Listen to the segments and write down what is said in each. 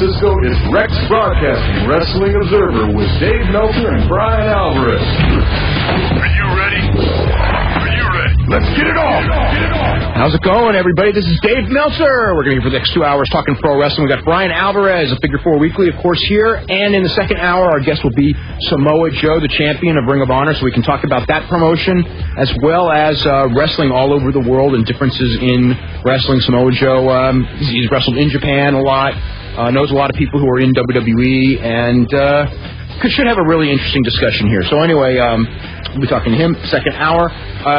Francisco, it's Rex Broadcasting Wrestling Observer with Dave Meltzer and Bryan Alvarez. Are you ready? Are you ready? Let's get it on. How's it going, everybody? This is Dave Meltzer. We're going to be for the next 2 hours talking pro wrestling. We got Bryan Alvarez, a Figure 4 Weekly, of course, here. And in the second hour, our guest will be Samoa Joe, the champion of Ring of Honor. So we can talk about that promotion as well as wrestling all over the world and differences in wrestling. Samoa Joe, he's wrestled in Japan a lot, knows a lot of people who are in WWE, and should have a really interesting discussion here. So anyway, we'll be talking to him second hour.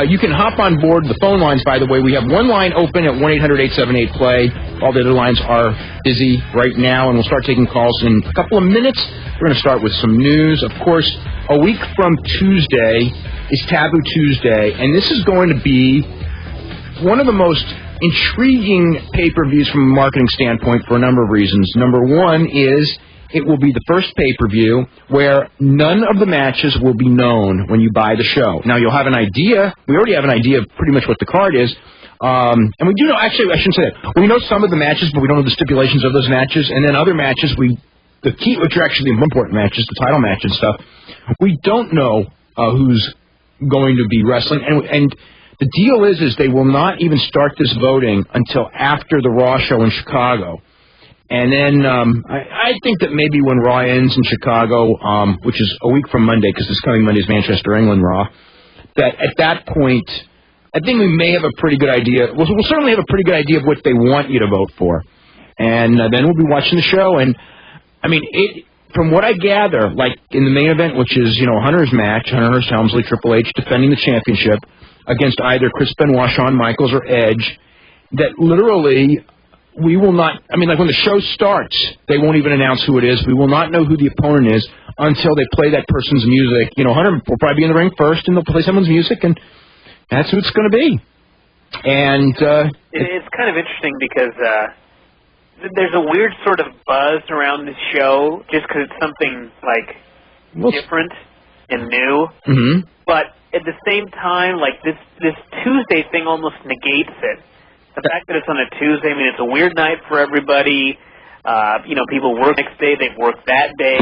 You can hop on board the phone lines, by the way. We have one line open at 1-800-878-PLAY. All the other lines are busy right now, and we'll start taking calls in a couple of minutes. We're going to start with some news. Of course, a week from Tuesday is Taboo Tuesday, and this is going to be one of the most intriguing pay-per-views from a marketing standpoint for a number of reasons. Number one is it will be the first pay-per-view where none of the matches will be known when you buy the show. Now, you'll have an idea. We already have an idea of pretty much what the card is. And we do know, actually, I shouldn't say that. We know some of the matches, but we don't know the stipulations of those matches. And then other matches, the key, which are actually the important matches, the title match and stuff, we don't know who's going to be wrestling. And the deal is they will not even start this voting until after the Raw show in Chicago. And then I think that maybe when Raw ends in Chicago, which is a week from Monday, because this coming Monday is Manchester, England Raw, that at that point, I think we may have a pretty good idea. We'll certainly have a pretty good idea of what they want you to vote for. And then we'll be watching the show. And, I mean, from what I gather, like in the main event, which is, Hunter's match, Hunter Hearst Helmsley, Triple H defending the championship against either Chris Benoit, Shawn Michaels, or Edge, that literally we will not, like when the show starts, they won't even announce who it is. We will not know who the opponent is until they play that person's music. Hunter will probably be in the ring first, and they'll play someone's music, and that's who it's going to be. And it's kind of interesting because there's a weird sort of buzz around this show just because it's something, different and new. Mm-hmm. But at the same time, this Tuesday thing almost negates it. The fact that it's on a Tuesday, it's a weird night for everybody. People work next day. They've worked that day.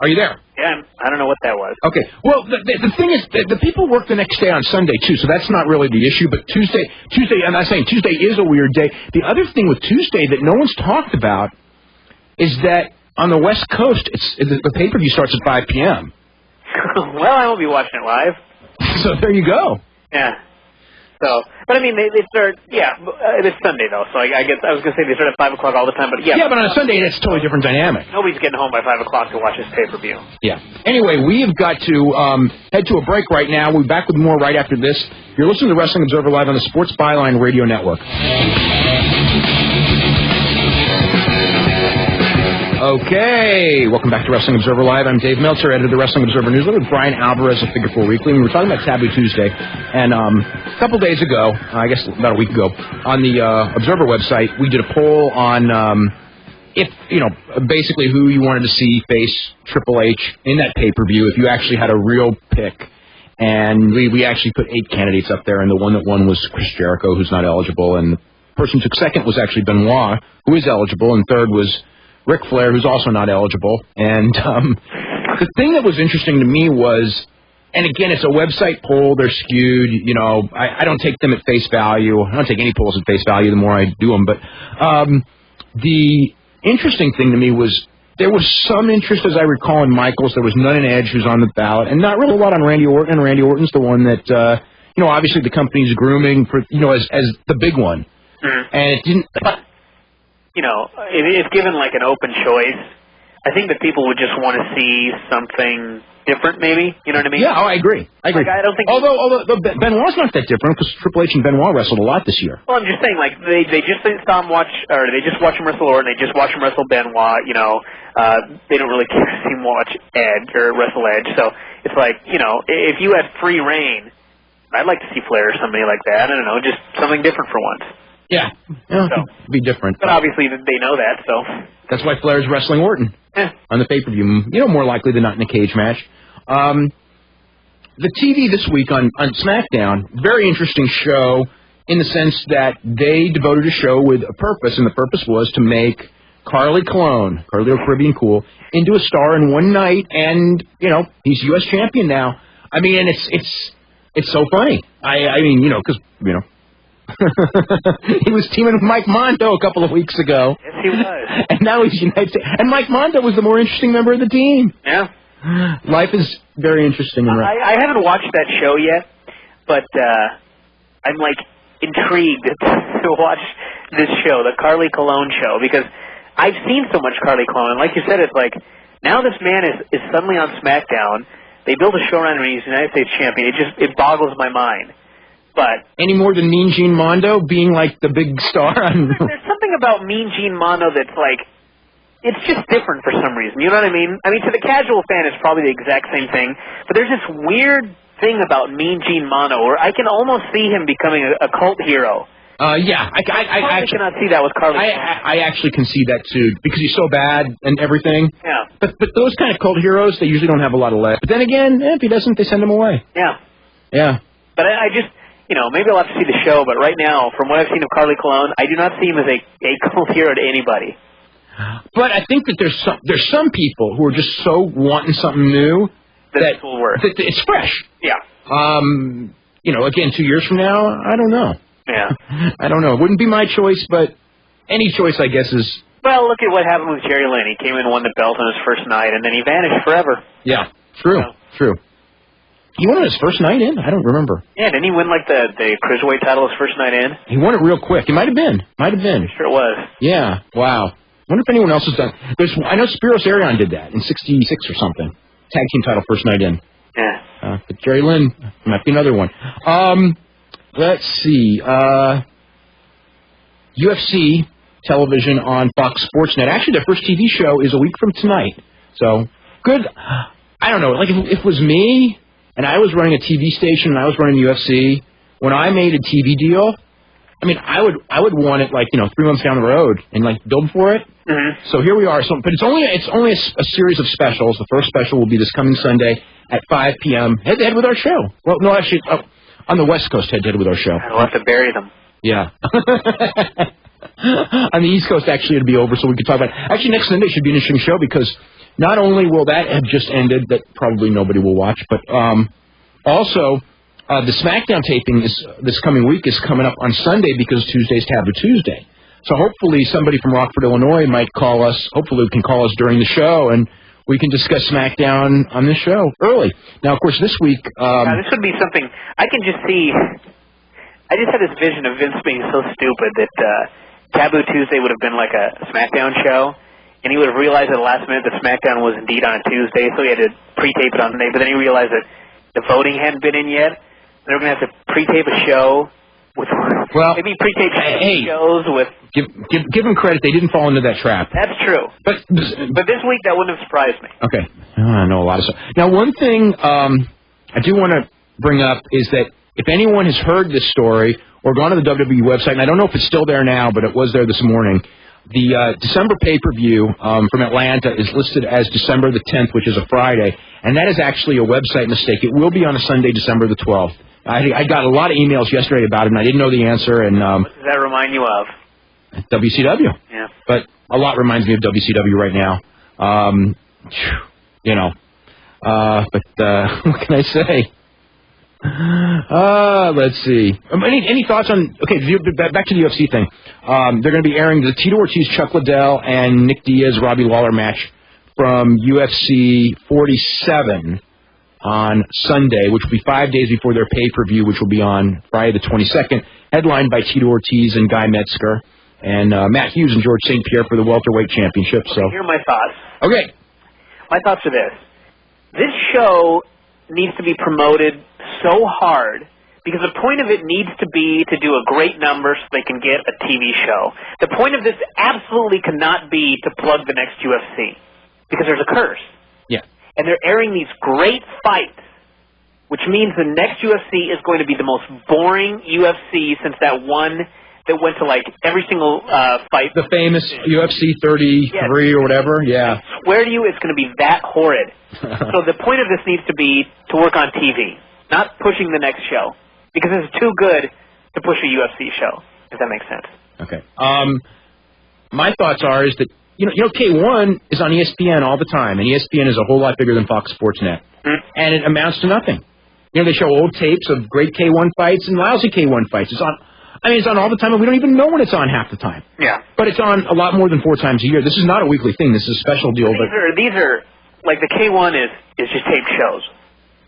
Are you there? Yeah, I don't know what that was. Okay. Well, the thing is, the people work the next day on Sunday, too, so that's not really the issue. But Tuesday, I'm not saying Tuesday is a weird day. The other thing with Tuesday that no one's talked about is that on the West Coast, the pay-per-view starts at 5 p.m. Well, I won't be watching it live. So there you go. Yeah. So, but they start, it's Sunday though, so I guess I was going to say they start at 5 o'clock all the time, but yeah. Yeah, but on a Sunday, it's a totally different dynamic. Nobody's getting home by 5 o'clock to watch this pay-per-view. Yeah. Anyway, we have got to head to a break right now. We'll be back with more right after this. You're listening to Wrestling Observer Live on the Sports Byline Radio Network. Okay, welcome back to Wrestling Observer Live. I'm Dave Meltzer, editor of the Wrestling Observer Newsletter, with Bryan Alvarez of Figure 4 Weekly. And we were talking about Taboo Tuesday, and a couple days ago, I guess about a week ago, on the Observer website, we did a poll on basically who you wanted to see face Triple H in that pay-per-view, if you actually had a real pick. And we actually put 8 candidates up there, and the one that won was Chris Jericho, who's not eligible, and the person who took second was actually Benoit, who is eligible, and third was Ric Flair, who's also not eligible. And the thing that was interesting to me was, and again, it's a website poll. They're skewed. I don't take them at face value. I don't take any polls at face value the more I do them. But the interesting thing to me was there was some interest, as I recall, in Michaels. There was none in Edge, who's on the ballot, and not really a lot on Randy Orton. And Randy Orton's the one that, obviously the company's grooming for, as the big one. Mm-hmm. And it didn't... It's given an open choice. I think that people would just want to see something different, maybe. You know what I mean? Yeah, I agree. I don't think. Although Benoit's not that different because Triple H and Benoit wrestled a lot this year. Well, I'm just saying, they just saw him watch, or they just watch him wrestle Orton. They just watch him wrestle Benoit. They don't really care to see him watch Edge or wrestle Edge. So it's if you had free reign, I'd like to see Flair or somebody like that. I don't know, just something different for once. Yeah, it'd be different. But obviously they know that, so. That's why Flair's wrestling Orton on the pay-per-view. More likely than not in a cage match. The TV this week on SmackDown, very interesting show in the sense that they devoted a show with a purpose, and the purpose was to make Carly Colon, Caribbean Cool, into a star in one night, and he's U.S. champion now. I mean, and it's so funny. I mean, because he was teaming with Mike Mondo a couple of weeks ago. Yes, he was. And now he's United States. And Mike Mondo was the more interesting member of the team. Yeah. Life is very interesting. I haven't watched that show yet, but I'm intrigued to watch this show, the Carly Colon show, because I've seen so much Carly Colon. Like you said, it's now this man is suddenly on SmackDown. They build a show around him and he's United States champion. It boggles my mind. But any more than Mean Gene Mondo being the big star? There's something about Mean Gene Mondo that's it's just different for some reason. You know what I mean? I mean, to the casual fan, it's probably the exact same thing. But there's this weird thing about Mean Gene Mondo where I can almost see him becoming a cult hero. Yeah, I actually cannot see that with Carly. I actually can see that too because he's so bad and everything. Yeah. But those kind of cult heroes, they usually don't have a lot of legs. But then again, if he doesn't, they send him away. Yeah. Yeah. But I just. Maybe I'll have to see the show, but right now, from what I've seen of Carly Colon, I do not see him as a cult hero to anybody. But I think that there's some people who are just so wanting something new that will work. That it's fresh. Yeah. Again, 2 years from now, I don't know. Yeah. I don't know. It wouldn't be my choice, but any choice, I guess, is... Well, look at what happened with Jerry Lynn. He came in and won the belt on his first night, and then he vanished forever. Yeah, true, true. He won it his first night in? I don't remember. Yeah, didn't he win the Cruiserweight title his first night in? He won it real quick. It might have been. Sure it was. Yeah, wow. Wonder if anyone else has done. I know Spiros Arion did that in '66 or something. Tag team title first night in. Yeah. But Jerry Lynn might be another one. Let's see. UFC television on Fox Sports Net. Actually, their first TV show is a week from tonight. So good. I don't know. If it was me. And I was running a TV station, and I was running UFC. When I made a TV deal, I mean, I would want it 3 months down the road and build for it. Mm-hmm. So here we are. But it's only a series of specials. The first special will be this coming Sunday at 5 p.m. Head to head with our show. Well, no, actually, on the West Coast, head to head with our show. I'll have to bury them. Yeah. On the East Coast, actually, it'll be over, so we could talk about it. Actually, next Sunday should be an interesting show because. Not only will that have just ended, that probably nobody will watch, but also the SmackDown taping this coming week is coming up on Sunday because Tuesday's Taboo Tuesday. So hopefully somebody from Rockford, Illinois might call us. Hopefully can call us during the show, and we can discuss SmackDown on this show early. Now, of course, this week... this would be something... I can just see... I just had this vision of Vince being so stupid that Taboo Tuesday would have been like a SmackDown show. And he would have realized at the last minute that SmackDown was indeed on a Tuesday, so he had to pre-tape it on Sunday. But then he realized that the voting hadn't been in yet. They're going to have to pre-tape a show with maybe pre-tape shows with. Give them credit; they didn't fall into that trap. That's true. But this week that wouldn't have surprised me. Okay, I know a lot of stuff. Now, one thing I do want to bring up is that if anyone has heard this story or gone to the WWE website, and I don't know if it's still there now, but it was there this morning. The December pay-per-view from Atlanta is listed as December the 10th, which is a Friday, and that is actually a website mistake. It will be on a Sunday, December the 12th. I got a lot of emails yesterday about it, and I didn't know the answer. And what does that remind you of? WCW. Yeah. But a lot reminds me of WCW right now. But what can I say? Let's see. Any thoughts on? Okay, back to the UFC thing. They're going to be airing the Tito Ortiz, Chuck Liddell, and Nick Diaz, Robbie Lawler match from UFC 47 on Sunday, which will be 5 days before their pay-per-view, which will be on Friday the 22nd, headlined by Tito Ortiz and Guy Metzger, and Matt Hughes and George St. Pierre for the welterweight championship. So here are my thoughts. Okay, my thoughts are this: this show needs to be promoted so hard because the point of it needs to be to do a great number so they can get a TV show. The point of this absolutely cannot be to plug the next UFC because there's a curse. Yeah. And they're airing these great fights, which means the next UFC is going to be the most boring UFC since that one that went to like every single fight. The famous UFC 33 or whatever, yeah. I swear to you, it's going to be that horrid. So the point of this needs to be to work on TV, not pushing the next show, because it's too good to push a UFC show, if that makes sense. Okay. My thoughts are is that K1 is on ESPN all the time, and ESPN is a whole lot bigger than Fox Sports Net, and it amounts to nothing. They show old tapes of great K1 fights and lousy K1 fights. It's on all the time, and we don't even know when it's on half the time. Yeah. But it's on a lot more than 4 times a year. This is not a weekly thing. This is a special deal. These are like the K1 is just taped shows.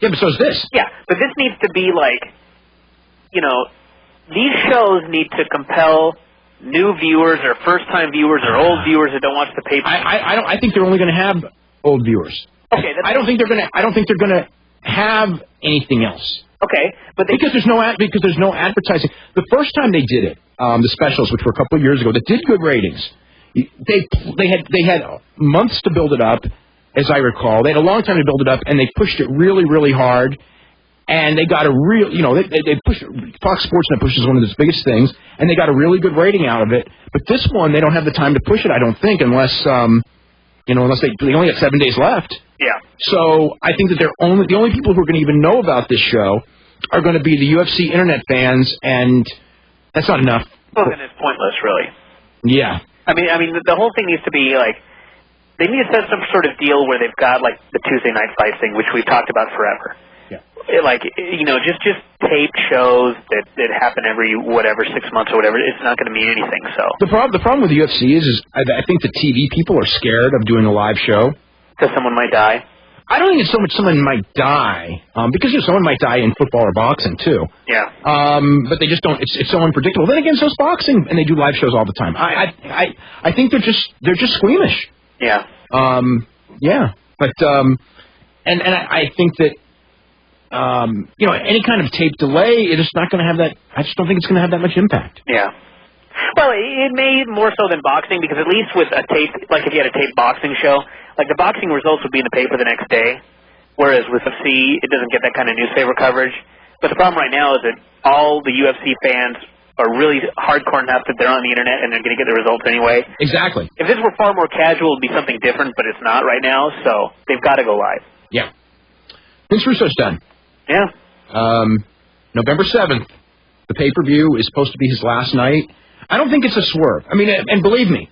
Yeah, but so is this. Yeah, but this needs to be like, these shows need to compel new viewers or first-time viewers or old viewers that don't watch the pay-per-view. I think they're only going to have old viewers. Okay. I don't think they're going to have anything else. Okay, but because there's no advertising. The first time they did it, the specials, which were a couple of years ago, that did good ratings. They had months to build it up, as I recall. They had a long time to build it up, and they pushed it really, really hard. And they got a real, they pushed, Fox Sports Net pushes one of its biggest things, and they got a really good rating out of it. But this one, they don't have the time to push it, I don't think, unless they only have 7 days left. Yeah. So I think that the only people who are going to even know about this show are going to be the UFC internet fans, and that's not enough. Well, then it's pointless, really. Yeah. I mean, the whole thing needs to be like, they need to set some sort of deal where they've got like the Tuesday night fight thing, which we've talked about forever. Like, just taped shows that happen every, 6 months or whatever. It's not going to mean anything, so. The problem with the UFC is I think the TV people are scared of doing a live show. Because someone might die? I don't think it's so much someone might die, because someone might die in football or boxing, too. Yeah. But they just don't, it's so unpredictable. Then again, so's boxing, and they do live shows all the time. I think they're just squeamish. Yeah. Yeah. But, and I think that, any kind of tape delay, it's not going to have that. I just don't think it's going to have that much impact. Yeah. Well, it may more so than boxing, because at least with a tape, like if you had a taped boxing show, like the boxing results would be in the paper the next day, whereas with UFC, it doesn't get that kind of newspaper coverage. But the problem right now is that all the UFC fans are really hardcore enough that they're on the internet and they're going to get the results anyway. Exactly. If this were far more casual, it would be something different, but it's not right now, so they've got to go live. Yeah. Vince Russo's done. Yeah. November 7th, the pay-per-view is supposed to be his last night. I don't think it's a swerve. I mean, and believe me,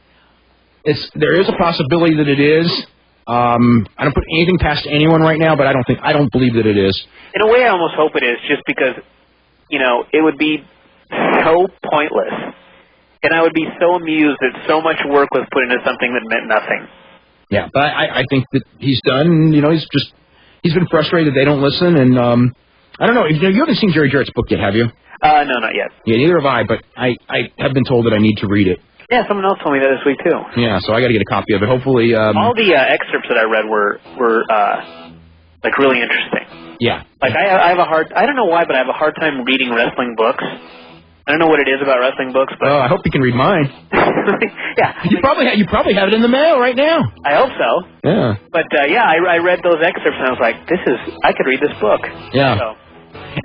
there is a possibility that it is. I don't put anything past anyone right now, but I don't believe that it is. In a way, I almost hope it is, just because, it would be so pointless. And I would be so amused that so much work was put into something that meant nothing. Yeah, but I think that he's done. He's been frustrated they don't listen, and I don't know. You haven't seen Jerry Jarrett's book yet, have you? No, not yet. Yeah, neither have I, but I have been told that I need to read it. Yeah, someone else told me that this week, too. Yeah, so I got to get a copy of it. Hopefully... all the excerpts that I read were really interesting. Yeah. Like, I have a hard... I don't know why, but I have a hard time reading wrestling books. I don't know what it is about wrestling books, but... Oh, I hope you can read mine. Yeah. You probably have it in the mail right now. I hope so. Yeah. But, I read those excerpts, and I was like, I could read this book. Yeah. So.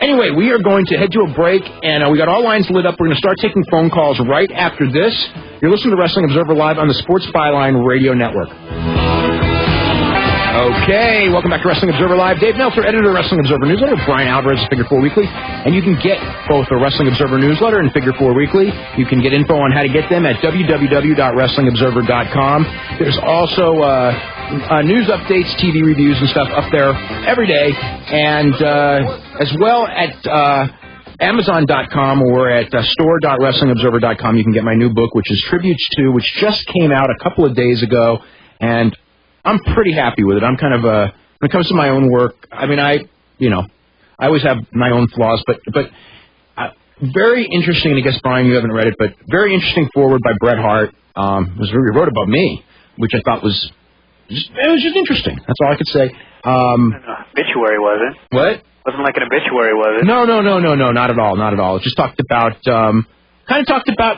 Anyway, we are going to head to a break, and we got all lines lit up. We're going to start taking phone calls right after this. You're listening to Wrestling Observer Live on the Sports Byline Radio Network. Okay, welcome back to Wrestling Observer Live. Dave Meltzer, editor of Wrestling Observer Newsletter, with Bryan Alvarez of Figure 4 Weekly. And you can get both the Wrestling Observer Newsletter and Figure 4 Weekly. You can get info on how to get them at www.wrestlingobserver.com. There's also news updates, TV reviews, and stuff up there every day. And as well at Amazon.com or at store.wrestlingobserver.com, you can get my new book, which is Tributes to, which just came out a couple of days ago. And I'm pretty happy with it. I'm kind of when it comes to my own work, I mean, I always have my own flaws, but very interesting, and I guess, Brian, you haven't read it, but very interesting foreword by Bret Hart. He wrote about me, which I thought was just interesting. That's all I could say. Obituary, was it? What? Wasn't like an obituary, was it? No, not at all. It just talked about,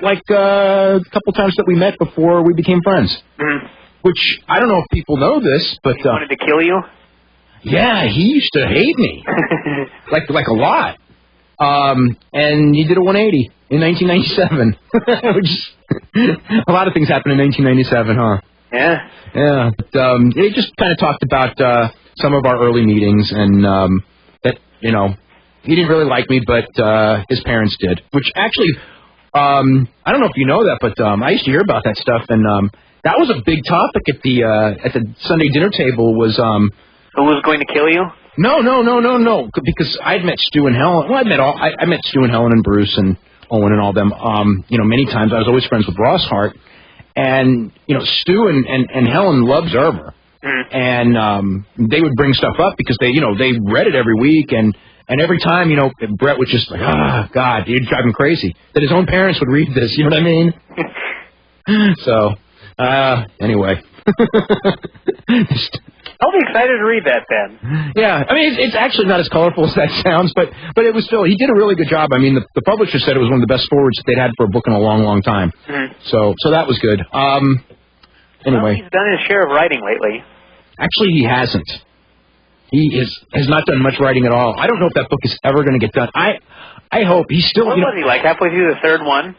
like a couple times that we met before we became friends. Mm-hmm. Which, I don't know if people know this, but... He wanted to kill you? Yeah, he used to hate me. like a lot. And he did a 180 in 1997. Which, a lot of things happened in 1997, huh? Yeah. Yeah. But, he just kind of talked about some of our early meetings, and that, he didn't really like me, but his parents did. Which actually, I don't know if you know that, but I used to hear about that stuff, and... That was a big topic at the Sunday dinner table. Was who was going to kill you? No. Because I'd met Stu and Helen. Well, I met Stu and Helen and Bruce and Owen and all them. Many times. I was always friends with Ross Hart, and Stu and Helen loved Zerber, and they would bring stuff up because they read it every week, and every time Brett was just like, God, you'd drive him crazy that his own parents would read this. You know what I mean? So anyway. I'll be excited to read that then. Yeah, I mean, it's actually not as colorful as that sounds, but it was still, he did a really good job. I mean, the publisher said it was one of the best forwards they'd had for a book in a long, long time. So that was good. Anyway. Well, he's done his share of writing lately. Actually, he hasn't. He has not done much writing at all. I don't know if that book is ever going to get done. I hope he's still... What was he, like halfway through the third one?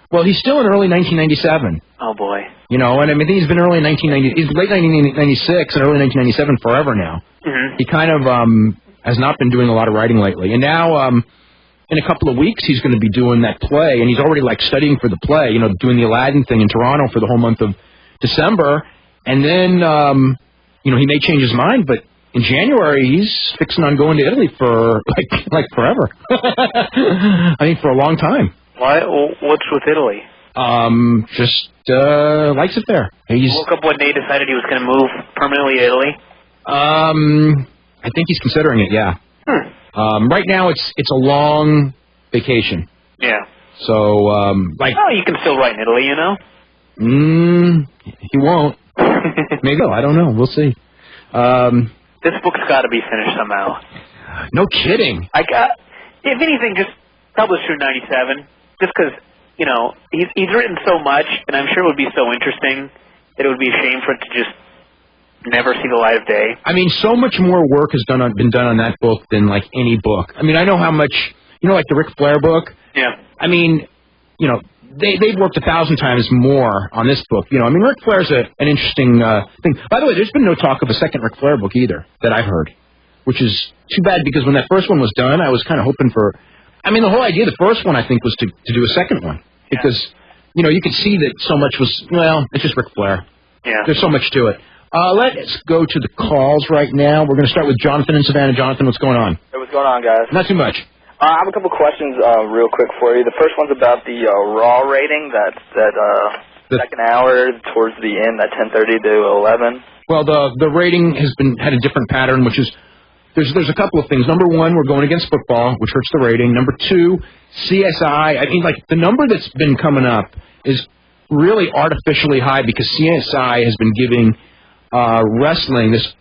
Well, he's still in early 1997. Oh, boy. And I mean, he's been early 1990, he's late 1996 and early 1997 forever now. He kind of has not been doing a lot of writing lately. And now, in a couple of weeks, he's going to be doing that play, and he's already, studying for the play, doing the Aladdin thing in Toronto for the whole month of December. And then, he may change his mind, but in January, he's fixing on going to Italy for, forever. I mean, for a long time. Why? What's with Italy? Just likes it there. He woke up one day, decided he was going to move permanently to Italy. I think he's considering it. Yeah. Right now, it's a long vacation. Yeah. So, oh, you can still write in Italy, he won't. Maybe. I don't know. We'll see. This book's got to be finished somehow. No kidding. If anything, just publish through 97. Just because, he's written so much, and I'm sure it would be so interesting that it would be a shame for it to just never see the light of day. I mean, so much more work has been done on that book than, any book. I mean, I know how much, the Ric Flair book. Yeah. I mean, they've worked 1,000 times more on this book. I mean, Ric Flair's an interesting thing. By the way, there's been no talk of a second Ric Flair book either that I've heard, which is too bad because when that first one was done, I was kind of hoping for... I mean, the whole idea of the first one, I think, was to do a second one. Because, you could see that so much was, it's just Ric Flair. Yeah. There's so much to it. Let's go to the calls right now. We're going to start with Jonathan in Savannah. Jonathan, what's going on? Hey, what's going on, guys? Not too much. I have a couple questions real quick for you. The first one's about the Raw rating, that second hour towards the end, that 10:30 to 11. Well, the rating had a different pattern, which is... There's a couple of things. Number one, we're going against football, which hurts the rating. Number two, CSI. I mean, the number that's been coming up is really artificially high because CSI has been giving wrestling this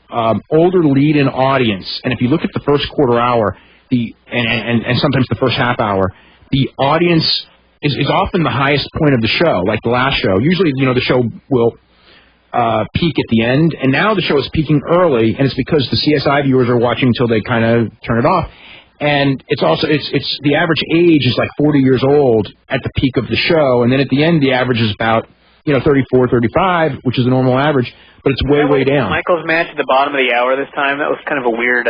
older lead-in audience. And if you look at the first quarter hour, and sometimes the first half hour, the audience is often the highest point of the show, like the last show. Usually, the show will... peak at the end, and now the show is peaking early, and it's because the CSI viewers are watching until they kind of turn it off. And it's also it's the average age is 40 years old at the peak of the show, and then at the end the average is about 34, 35, which is the normal average, but it's way down. Michaels match at the bottom of the hour this time, that was kind of a weird.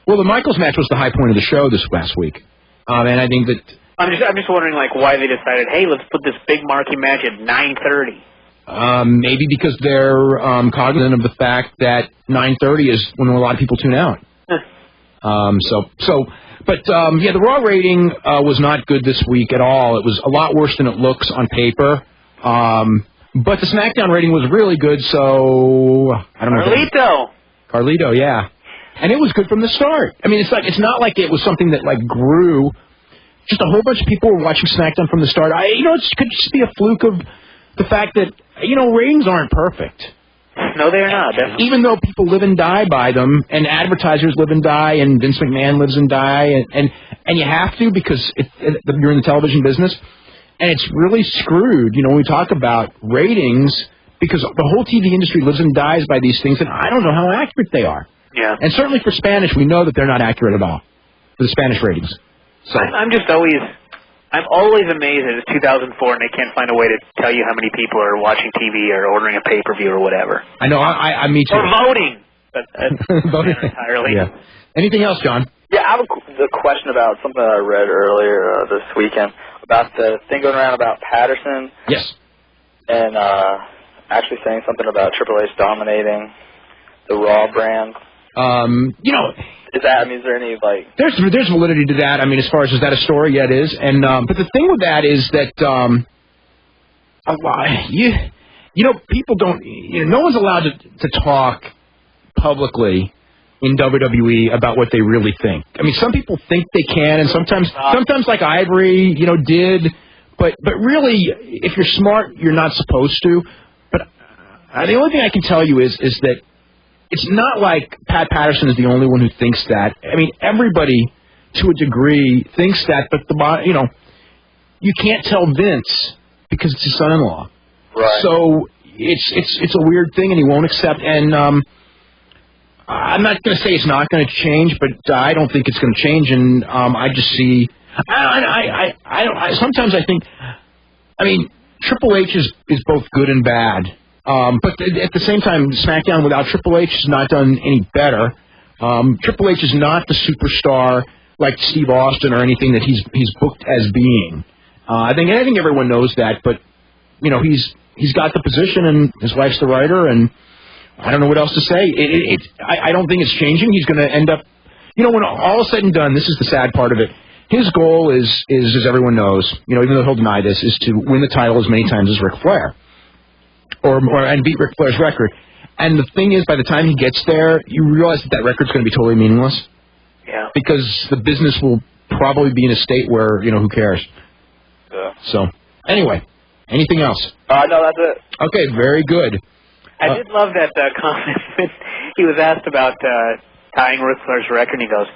Well, the Michaels match was the high point of the show this last week, and I think that I'm just wondering why they decided, hey, let's put this big marquee match at 9:30. Maybe because they're cognizant of the fact that 9:30 is when a lot of people tune out. But the Raw rating was not good this week at all. It was a lot worse than it looks on paper. But the SmackDown rating was really good, so I don't know. Carlito, yeah. And it was good from the start. I mean, it's not like it was something that grew. Just a whole bunch of people were watching SmackDown from the start. It could just be a fluke of the fact that, ratings aren't perfect. No, they're not. Definitely. Even though people live and die by them, and advertisers live and die, and Vince McMahon lives and die, and you have to because you're in the television business, and it's really screwed, when we talk about ratings, because the whole TV industry lives and dies by these things, and I don't know how accurate they are. Yeah. And certainly for Spanish, we know that they're not accurate at all, for the Spanish ratings. So I'm always amazed that it's 2004 and they can't find a way to tell you how many people are watching TV or ordering a pay-per-view or whatever. I know, me too. Or voting. Voting entirely. Yeah. Anything else, John? Yeah, I have a question about something that I read earlier this weekend about the thing going around about Patterson. Yes. And actually saying something about Triple H dominating the Raw brand? Is there any, like... There's validity to that. I mean, as far as, is that a story? Yeah, it is. And, but the thing with that is that, people don't, no one's allowed to talk publicly in WWE about what they really think. I mean, some people think they can, and sometimes like Ivory, did, but really, if you're smart, you're not supposed to. But the only thing I can tell you is that it's not like Pat Patterson is the only one who thinks that. I mean, everybody, to a degree, thinks that, but you can't tell Vince because it's his son-in-law. Right. So it's a weird thing, and he won't accept. And I'm not going to say it's not going to change, but I don't think it's going to change. And I just see. Sometimes I think. I mean, Triple H is both good and bad. But at the same time, SmackDown without Triple H has not done any better. Triple H is not the superstar like Steve Austin or anything that he's booked as being. I think everyone knows that, but he's got the position, and his wife's the writer, and I don't know what else to say. I don't think it's changing. He's going to end up, when all is said and done, this is the sad part of it. His goal is as everyone knows, even though he'll deny this, is to win the title as many times as Ric Flair. And beat Ric Flair's record. And the thing is, by the time he gets there, you realize that record's going to be totally meaningless. Yeah. Because the business will probably be in a state where, who cares? Yeah. So, anyway, anything else? No, that's it. Okay, very good. I did love that comment. He was asked about tying Ric Flair's record, and he goes,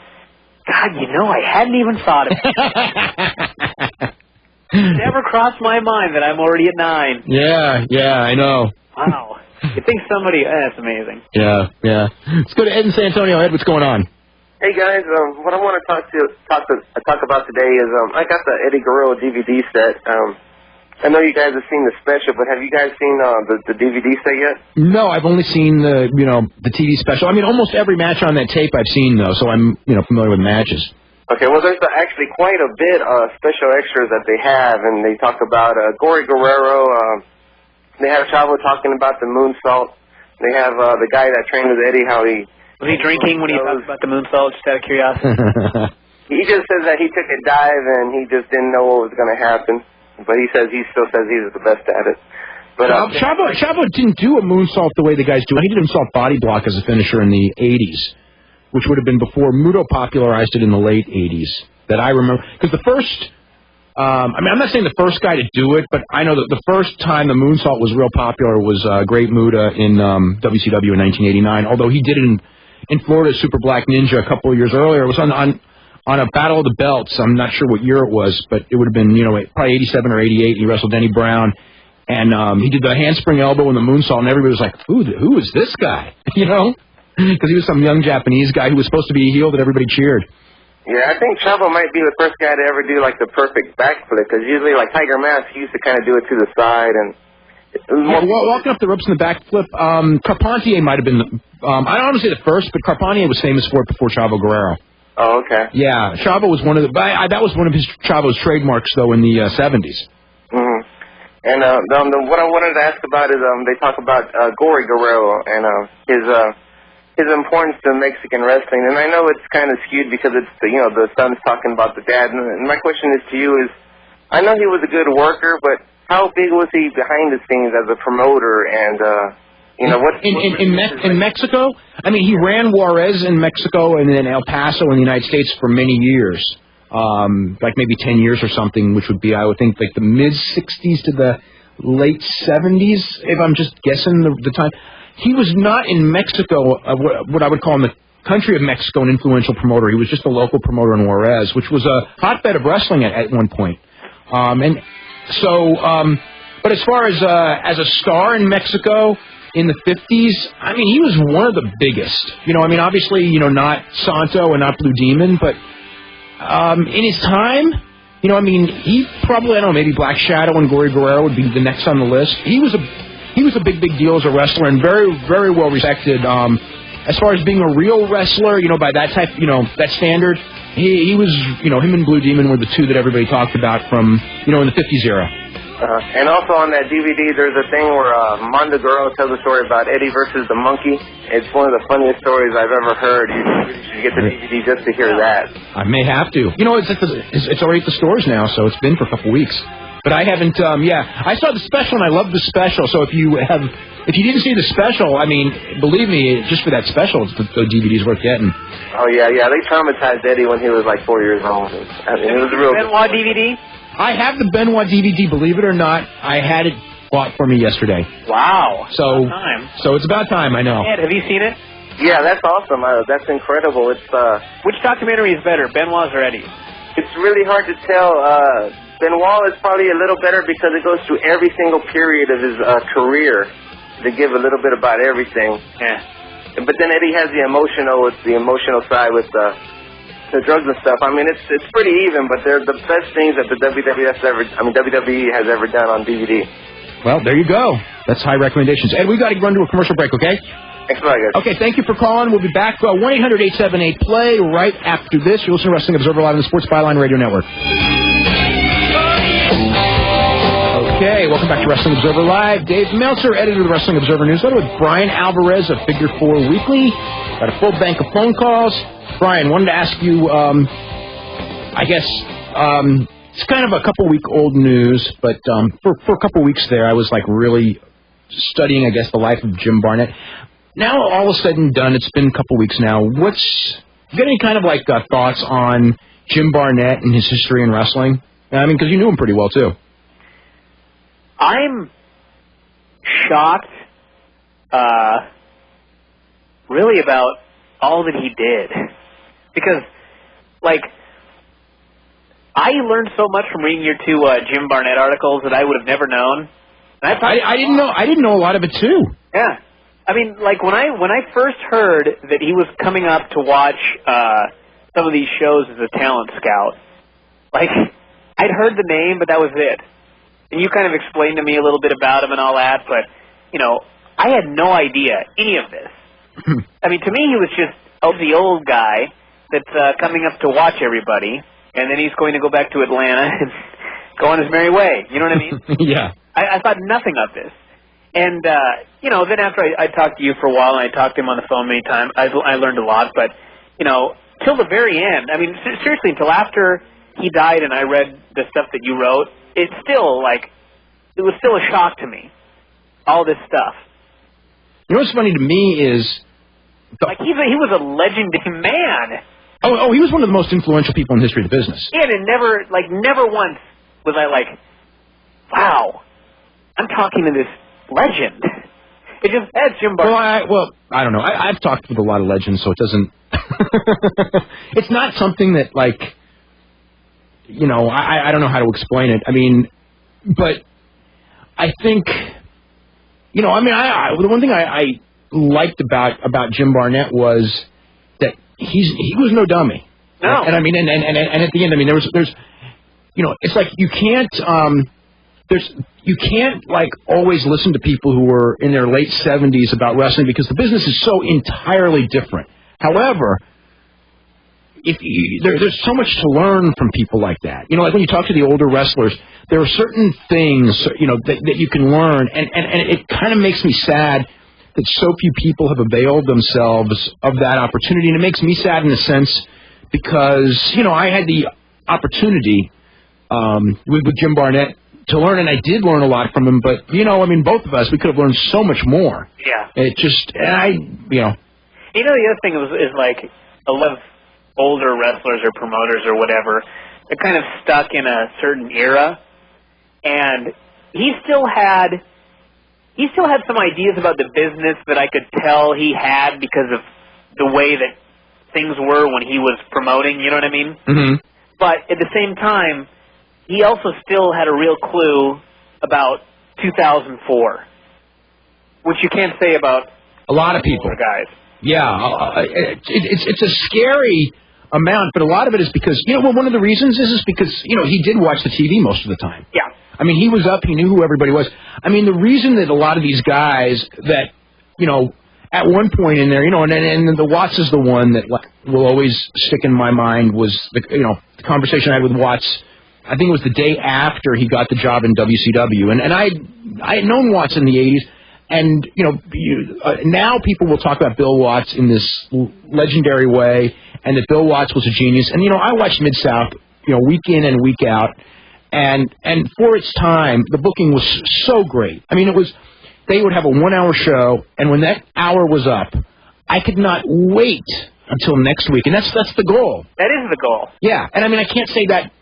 God, I hadn't even thought of it. Never crossed my mind that I'm already at 9. Yeah, I know. Wow. You think somebody... that's amazing. Yeah. Let's go to Ed in San Antonio. Ed, what's going on? Hey, guys. What I want to talk about today is I got the Eddie Guerrero DVD set. I know you guys have seen the special, but have you guys seen the DVD set yet? No, I've only seen the TV special. I mean, almost every match on that tape I've seen, though, so I'm familiar with matches. Okay, well, there's actually quite a bit of special extras that they have, and they talk about Gory Guerrero. They have Chavo talking about the moonsault. They have the guy that trained with Eddie, how he... Was he drinking when he talked about the moonsault, just out of curiosity? He just says that he took a dive and he just didn't know what was going to happen. But he still says he's the best at it. But Chavo didn't do a moonsault the way the guys do. He did a moonsault body block as a finisher in the 80s. Which would have been before Muto popularized it in the late 80s, that I remember. Because the first, I'm not saying the first guy to do it, but I know that the first time the moonsault was real popular was Great Muta in WCW in 1989, although he did it in Florida, Super Black Ninja, a couple of years earlier. It was on a Battle of the Belts. I'm not sure what year it was, but it would have been, probably 87 or 88. He wrestled Denny Brown, and he did the handspring elbow and the moonsault, and everybody was like, who is this guy? Because he was some young Japanese guy who was supposed to be a heel that everybody cheered. Yeah, I think Chavo might be the first guy to ever do, the perfect backflip, because usually, Tiger Mask, he used to kind of do it to the side, and... walking up the ropes in the backflip, Carpentier might have been, I don't want to say the first, but Carpentier was famous for it before Chavo Guerrero. Oh, okay. Yeah, Chavo was one of the... that was one of Chavo's trademarks, though, in the 70s. Mm-hmm. And what I wanted to ask about is, they talk about Gory Guerrero and his importance to Mexican wrestling, and I know it's kind of skewed because it's the son's talking about the dad. And my question is to you is, I know he was a good worker, but how big was he behind the scenes as a promoter? And what in Mexico? I mean, he ran Juarez in Mexico and then El Paso in the United States for many years, maybe 10 years or something, which would be, I would think, the mid '60s to the late '70s, if I'm just guessing the time. He was not in Mexico, what I would call in the country of Mexico, an influential promoter. He was just a local promoter in Juarez, which was a hotbed of wrestling at one point. But as far as a star in Mexico in the 50s, I mean, he was one of the biggest. Obviously, not Santo and not Blue Demon, but in his time, he probably, I don't know, maybe Black Shadow and Gory Guerrero would be the next on the list. He was a big deal as a wrestler and very, very well respected. As far as being a real wrestler, by that type, that standard, he was, him and Blue Demon were the two that everybody talked about from, in the 50s era. And also on that DVD, there's a thing where Mondo Guerrero tells a story about Eddie versus the monkey. It's one of the funniest stories I've ever heard. You should get the DVD just to hear that. I may have to. You know, it's already at the stores now, so it's been for a couple weeks. But I haven't. I saw the special and I loved the special. So if you didn't see the special, I mean, believe me, just for that special, the DVD's worth getting. Oh yeah. They traumatized Eddie when he was like 4 years old. I mean, it was a real. Benoit DVD. I have the Benoit DVD, believe it or not. I had it bought for me yesterday. Wow. So it's about time, I know. Ed, have you seen it? Yeah, that's awesome. That's incredible. It's Which documentary is better, Benoit's or Eddie's? It's really hard to tell. Benoit is probably a little better because it goes through every single period of his career to give a little bit about everything. Yeah. But then Eddie has the emotional side with the drugs and stuff. I mean, it's pretty even, but they're the best things that the WWE has ever done on DVD. Well, there you go. That's high recommendations. Ed, we got to run to a commercial break, okay? Thanks a lot, guys. Okay, thank you for calling. We'll be back. 1-800-878-PLAY right after this. You'll listen to Wrestling Observer Live on the Sports Byline Radio Network. Okay, welcome back to Wrestling Observer Live. Dave Meltzer, editor of the Wrestling Observer Newsletter, with Bryan Alvarez of Figure 4 Weekly. Got a full bank of phone calls. Bryan, wanted to ask you, I guess, it's kind of a couple-week-old news, but for a couple weeks there, I was, like, really studying, I guess, the life of Jim Barnett. Now, all is said and done, it's been a couple weeks now. You got any kind of, like, thoughts on Jim Barnett and his history in wrestling? I mean, because you knew him pretty well, too. I'm shocked, really, about all that he did. Because, like, I learned so much from reading your two Jim Barnett articles that I would have never known. I didn't know a lot of it too. Yeah, I mean, like when I first heard that he was coming up to watch some of these shows as a talent scout, like I'd heard the name, but that was it. And you kind of explained to me a little bit about him and all that, but you know, I had no idea any of this. I mean, to me, he was just the old guy that's coming up to watch everybody, and then he's going to go back to Atlanta and go on his merry way. You know what I mean? Yeah. I thought nothing of this. And, you know, then after I talked to you for a while, and I talked to him on the phone many times, I learned a lot. But, you know, till the very end, I mean, seriously, until after he died and I read the stuff that you wrote, it's still, like, it was still a shock to me, all this stuff. You know what's funny to me is... Like, he was a legendary man. Oh, he was one of the most influential people in the history of the business. Yeah, and never once was I like, wow, I'm talking to this legend. It just, that's Jim Barnett. Well, I don't know. I've talked with a lot of legends, so it doesn't... It's not something that, like, you know, I don't know how to explain it. I mean, but I think, you know, I mean, the one thing I liked about Jim Barnett was that he was no dummy. No. And I mean, and at the end, I mean, there's, you know, it's like you can't, you can't like always listen to people who are in their late 70s about wrestling because the business is so entirely different. However, there's so much to learn from people like that. You know, like when you talk to the older wrestlers, there are certain things, you know, that you can learn, and it kind of makes me sad that so few people have availed themselves of that opportunity, and it makes me sad in a sense because, you know, I had the opportunity with Jim Barnett to learn, and I did learn a lot from him, but, you know, I mean, both of us, we could have learned so much more. Yeah. It just, you know. You know, the other thing is like a lot of older wrestlers or promoters or whatever, they're kind of stuck in a certain era, and he still had some ideas about the business that I could tell he had because of the way that things were when he was promoting, you know what I mean? Mm-hmm. But at the same time, he also still had a real clue about 2004, which you can't say about a lot of people. Guys. Yeah, it's a scary amount, but a lot of it is because, you know, well, one of the reasons is because, you know, he did watch the TV most of the time. Yeah. I mean, he was up, he knew who everybody was. I mean, the reason that a lot of these guys that, you know, at one point in there, you know, and the Watts is the one that will always stick in my mind was, the conversation I had with Watts I think it was the day after he got the job in WCW. And I had known Watts in the 80s. And, now people will talk about Bill Watts in this legendary way, and that Bill Watts was a genius. And, I watched Mid-South, week in and week out. And for its time, the booking was so great. I mean, they would have a 1-hour show, and when that hour was up, I could not wait until next week. And that's the goal. That is the goal. Yeah. And, I mean, I can't say that.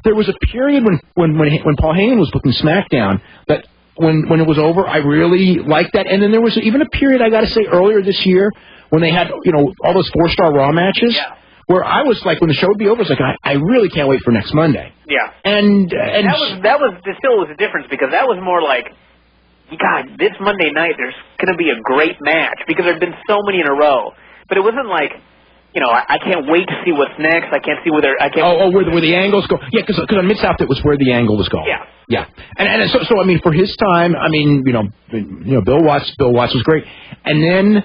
There was a period when Paul Heyman was booking SmackDown that when it was over, I really liked that. And then there was even a period, I got to say, earlier this year when they had, all those 4-star Raw matches. Yeah. Where I was like, when the show would be over, it's like, I really can't wait for next Monday. Yeah. And that was still was a difference because that was more like, God, this Monday night there's going to be a great match because there'd been so many in a row. But it wasn't like, I can't wait to see what's next. I can't see where where the angles go. Yeah, because on Mid-South it was where the angle was going. Yeah. Yeah. And so I mean, for his time, I mean, Bill Watts was great. And then,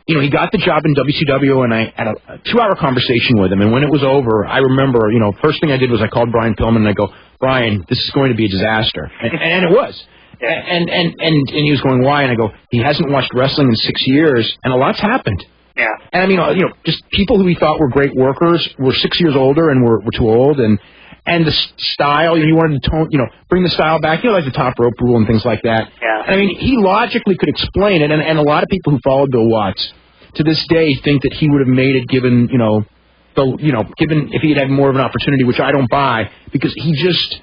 he got the job in WCW, and I had a 2-hour conversation with him. And when it was over, I remember, first thing I did was I called Brian Pillman, and I go, Brian, this is going to be a disaster. And it was. Yeah. And he was going, why? And I go, he hasn't watched wrestling in 6 years, and a lot's happened. Yeah. And I mean, just people who he thought were great workers were 6 years older and were too old, and the style, he wanted to bring the style back, like the top rope rule and things like that. Yeah. And I mean, he logically could explain it, and a lot of people who followed Bill Watts to this day think that he would have made it given given if he had more of an opportunity, which I don't buy, because he just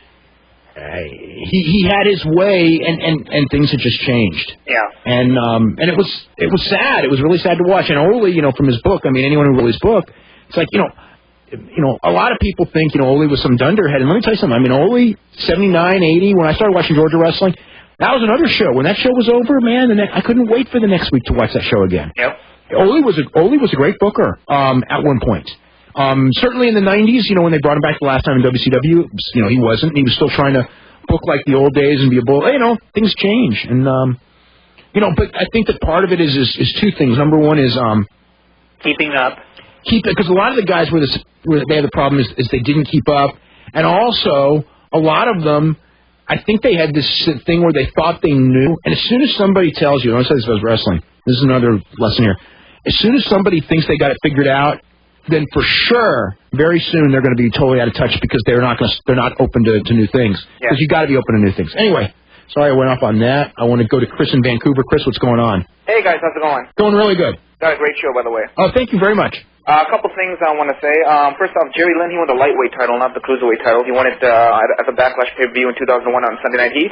he had his way, and things had just changed. Yeah. And it was sad. It was really sad to watch. And Ole, from his book, I mean, anyone who read his book, it's like, a lot of people think, Ole was some dunderhead. And let me tell you something. I mean, Ole, 79, 80, when I started watching Georgia wrestling, that was another show. When that show was over, man, I couldn't wait for the next week to watch that show again. Yep. Ole was a great booker at one point. Certainly in the 90s, when they brought him back the last time in WCW, he wasn't. He was still trying to book like the old days and be a bull. Things change. And, but I think that part of it is two things. Number one is keeping up. Because a lot of the guys where they have the problem is they didn't keep up. And also, a lot of them, I think they had this thing where they thought they knew. And as soon as somebody tells you, I say this about wrestling, this is another lesson here. As soon as somebody thinks they got it figured out, then for sure, very soon they're going to be totally out of touch because they're not open to new things. Because you got to be open to new things. Anyway, sorry I went off on that. I want to go to Chris in Vancouver. Chris, what's going on? Hey guys, how's it going? Going really good. Got a great show, by the way. Oh, thank you very much. A couple things I want to say. First off, Jerry Lynn, he won the lightweight title, not the cruiserweight title. He won it at the Backlash pay-per-view in 2001 on Sunday Night Heat.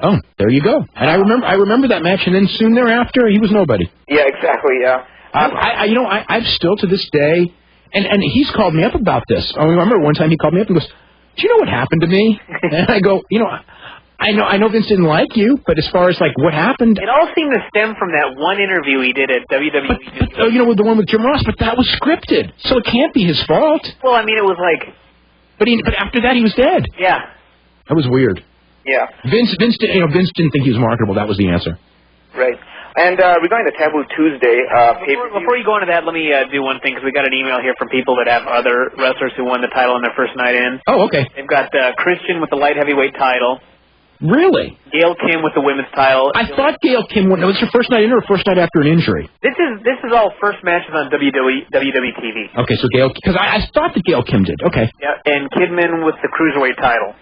Oh, there you go. And I remember that match, and then soon thereafter, he was nobody. Yeah, exactly. Yeah. I've still to this day, and he's called me up about this. I remember one time he called me up and goes, "Do you know what happened to me?" And I go, I know Vince didn't like you, but as far as like what happened, it all seemed to stem from that one interview he did at WWE. But, the one with Jim Ross, but that was scripted, so it can't be his fault. Well, I mean, it was like, but after that he was dead. Yeah, that was weird. Yeah, Vince didn't think he was marketable. That was the answer. Right. And regarding the Taboo Tuesday before you go into that, let me do one thing, because we got an email here from people that have other wrestlers who won the title on their first night in. Oh, okay. They've got Christian with the light heavyweight title. Really? Gail Kim with the women's title. I thought Gail Kim won. Was her first night in or first night after an injury? This is all first matches on WWE TV. Okay, so Gail, because I thought that Gail Kim did. Okay. Yeah, and Kidman with the cruiserweight title.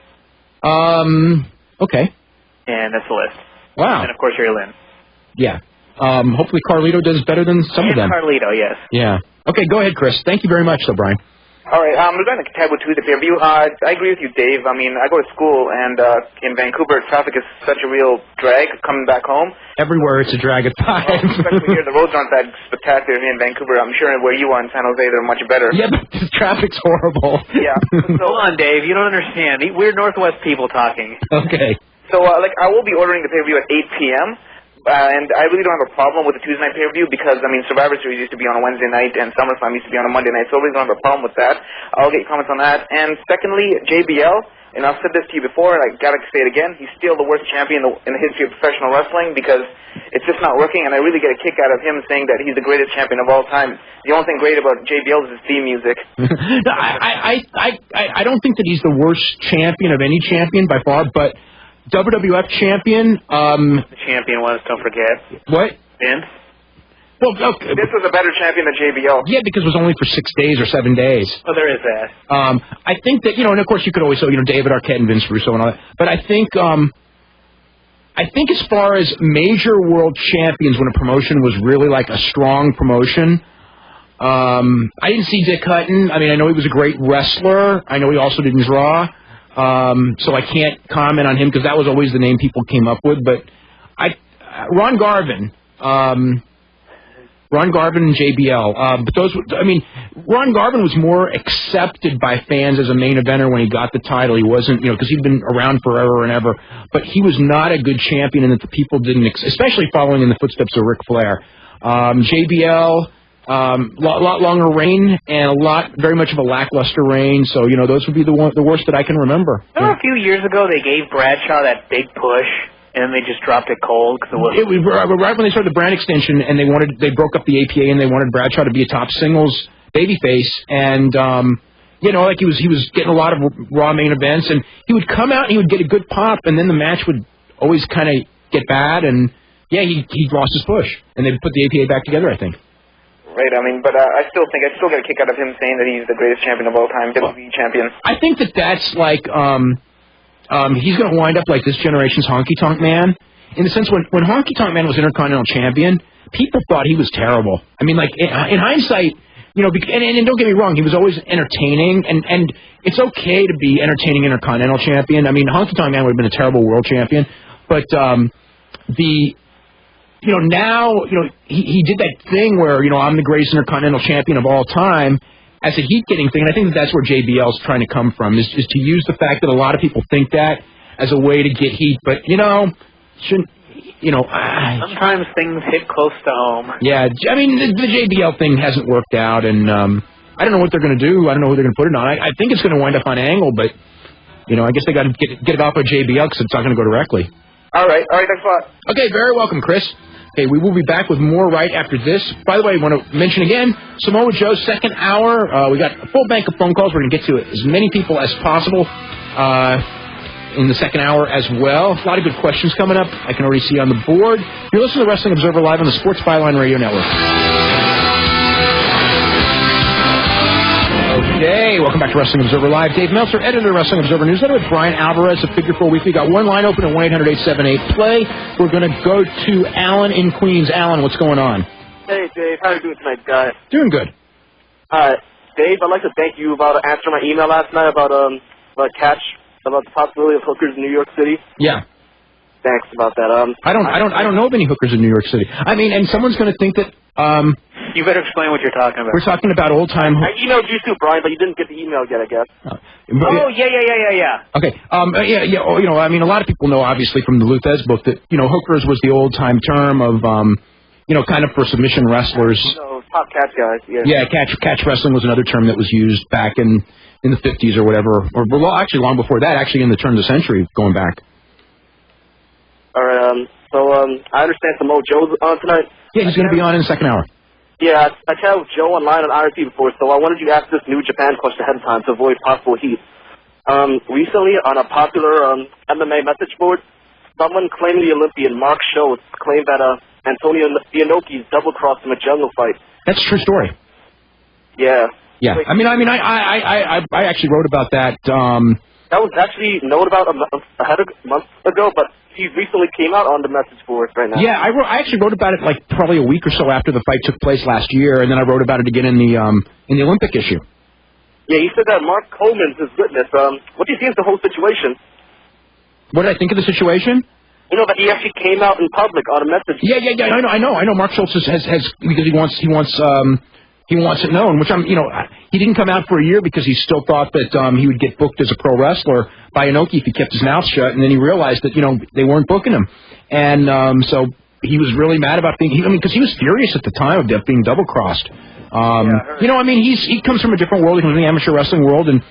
Okay. And that's the list. Wow. And of course, Jerry Lynn. Yeah. Hopefully Carlito does better than some of them. Carlito, yes. Yeah. Okay, go ahead, Chris. Thank you very much, though, Brian. All right, regarding the Taboo Tuesday pay-per-view, I agree with you, Dave. I mean, I go to school, and in Vancouver, traffic is such a real drag coming back home. Everywhere it's a drag at times. Especially here, the roads aren't that spectacular here in Vancouver. I'm sure where you are in San Jose, they're much better. Yeah, but the traffic's horrible. Yeah. So, hold on, Dave. You don't understand. We're Northwest people talking. Okay. So, I will be ordering the pay-per-view at 8 p.m., and I really don't have a problem with the Tuesday night pay-per-view because, I mean, Survivor Series used to be on a Wednesday night and SummerSlam used to be on a Monday night, so I really don't have a problem with that. I'll get your comments on that. And secondly, JBL, and I've said this to you before, and I gotta say it again, he's still the worst champion in the history of professional wrestling because it's just not working, and I really get a kick out of him saying that he's the greatest champion of all time. The only thing great about JBL is his theme music. No, I don't think that he's the worst champion of any champion by far, but WWF champion. The champion was, don't forget. What? Vince. Well, okay. This was a better champion than JBL. Yeah, because it was only for 6 days or 7 days. Oh, there is that. I think that, and of course you could always say, David Arquette and Vince Russo and all that. But I think as far as major world champions when a promotion was really like a strong promotion, I didn't see Dick Hutton. I mean, I know he was a great wrestler. I know he also didn't draw. So I can't comment on him because that was always the name people came up with. But Ron Garvin and JBL. But Ron Garvin was more accepted by fans as a main eventer when he got the title. He wasn't, because he'd been around forever and ever. But he was not a good champion, and that the people didn't, especially following in the footsteps of Ric Flair. JBL, lot longer reign, and very much of a lackluster reign. So those would be the worst that I can remember. Remember a few years ago they gave Bradshaw that big push. And they just dropped it cold because it was right when they started the brand extension, and they broke up the APA, and they wanted Bradshaw to be a top singles babyface, and like he was getting a lot of Raw main events, and he would come out and he would get a good pop, and then the match would always kind of get bad, and he lost his push, and they put the APA back together, I think. Right, but I still get a kick out of him saying that he's the greatest champion of all time, WWE champion. I think that's like. He's going to wind up like this generation's Honky Tonk Man, in the sense when Honky Tonk Man was Intercontinental Champion, people thought he was terrible. I mean, like in hindsight, and don't get me wrong, he was always entertaining, and it's okay to be entertaining Intercontinental Champion. I mean, Honky Tonk Man would have been a terrible World Champion, but now he did that thing where I'm the greatest Intercontinental Champion of all time. As a heat-getting thing, and I think that's where JBL's trying to come from, is to use the fact that a lot of people think that as a way to get heat, but, shouldn't, sometimes things hit close to home. Yeah, I mean, the JBL thing hasn't worked out, and I don't know what they're going to do. I don't know who they're going to put it on. I think it's going to wind up on Angle, but, I guess they got to get it off of JBL because it's not going to go directly. All right, thanks a lot. Okay, very welcome, Chris. Okay, we will be back with more right after this. By the way, I want to mention again, Samoa Joe's second hour. We got a full bank of phone calls. We're going to get to as many people as possible in the second hour as well. A lot of good questions coming up. I can already see on the board. You're listening to Wrestling Observer Live on the Sports Byline Radio Network. Okay, welcome back to Wrestling Observer Live. Dave Meltzer, editor of Wrestling Observer Newsletter with Bryan Alvarez of Figure 4 Weekly. Got one line open at 1-800-878-PLAY. We're going to go to Alan in Queens. Alan, what's going on? Hey, Dave. How are you doing tonight, guys? Doing good. Dave, I'd like to thank you about answering my email last night about the possibility of hookers in New York City. Yeah. Thanks about that. I don't know of any hookers in New York City. I mean, and someone's going to think that. You better explain what you're talking about. We're talking about old time. I emailed you too, Bryan, but you didn't get the email yet, I guess. Yeah. Okay. I mean, a lot of people know, obviously, from the Luthez book that hookers was the old time term of kind of for submission wrestlers. Top catch guys. Yeah. Catch wrestling was another term that was used back in the 50s or whatever, or actually long before that. Actually, in the turn of the century, going back. All right. I understand Samoa Joe's on tonight. Yeah, he's going to be on in the second hour. Yeah, I chatted with Joe online on IRT before, so I wanted you to ask this New Japan question ahead of time to avoid possible heat. Recently, on a popular MMA message board, someone claiming the Olympian Mark Schultz claimed that Antonio Inoki's double-crossed him in a jungle fight. That's a true story. Yeah. Yeah. I actually wrote about that. That was actually known about a month ago, but he recently came out on the message board right now. Yeah, I actually wrote about it like probably a week or so after the fight took place last year, and then I wrote about it again in the Olympic issue. Yeah, he said that Mark Coleman's his witness. What do you think of the whole situation? What did I think of the situation? That he actually came out in public on a message. Yeah. I know. Mark Schultz has because he wants it known, which he didn't come out for a year because he still thought that he would get booked as a pro wrestler by Inoki if he kept his mouth shut, and then he realized that, they weren't booking him. And so he was really mad about because he was furious at the time of being double-crossed. He comes from a different world. He comes from the amateur wrestling world, and,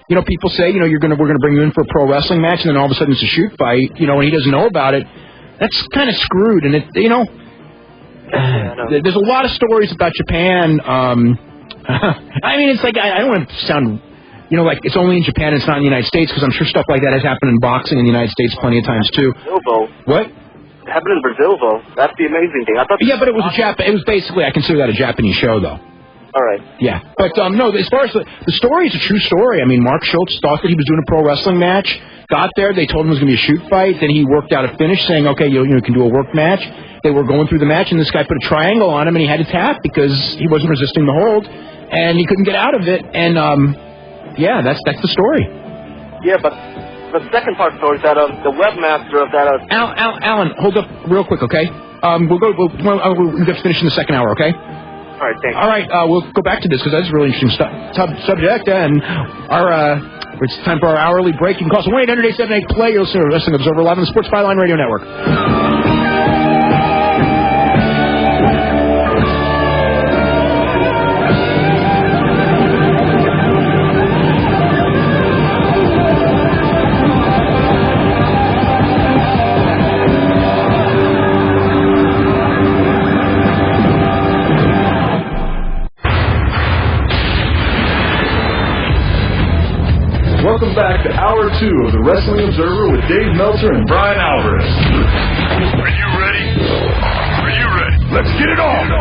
people say, we're going to bring you in for a pro wrestling match, and then all of a sudden it's a shoot fight, and he doesn't know about it. That's kind of screwed, and there's a lot of stories about Japan. I mean, it's like I don't want to sound, like it's only in Japan, it's not in the United States, because I'm sure stuff like that has happened in boxing in the United States plenty of times too. What? It happened in Brazil, though. That's the amazing thing. I thought. Yeah, but it was it was basically, I consider that a Japanese show, though. All right. Yeah, but no. As far as the story, is a true story. I mean, Mark Schultz thought that he was doing a pro wrestling match. Got there, they told him it was going to be a shoot fight. Then he worked out a finish, saying, "Okay, you can do a work match." They were going through the match, and this guy put a triangle on him, and he had to tap because he wasn't resisting the hold, and he couldn't get out of it. And yeah, that's the story. Yeah, but the second part of the story is that the webmaster of that. Alan, hold up real quick, okay? We'll get to finish in the second hour, okay? All right, thanks. All right, we'll go back to this because that's a really interesting subject. And it's time for our hourly break. You can call us 1-800-878-PLAY. You're listening to Wrestling Observer Live on the Sports Byline Radio Network. Welcome back to Hour 2 of the Wrestling Observer with Dave Meltzer and Bryan Alvarez. Are you ready? Are you ready? Let's get it on!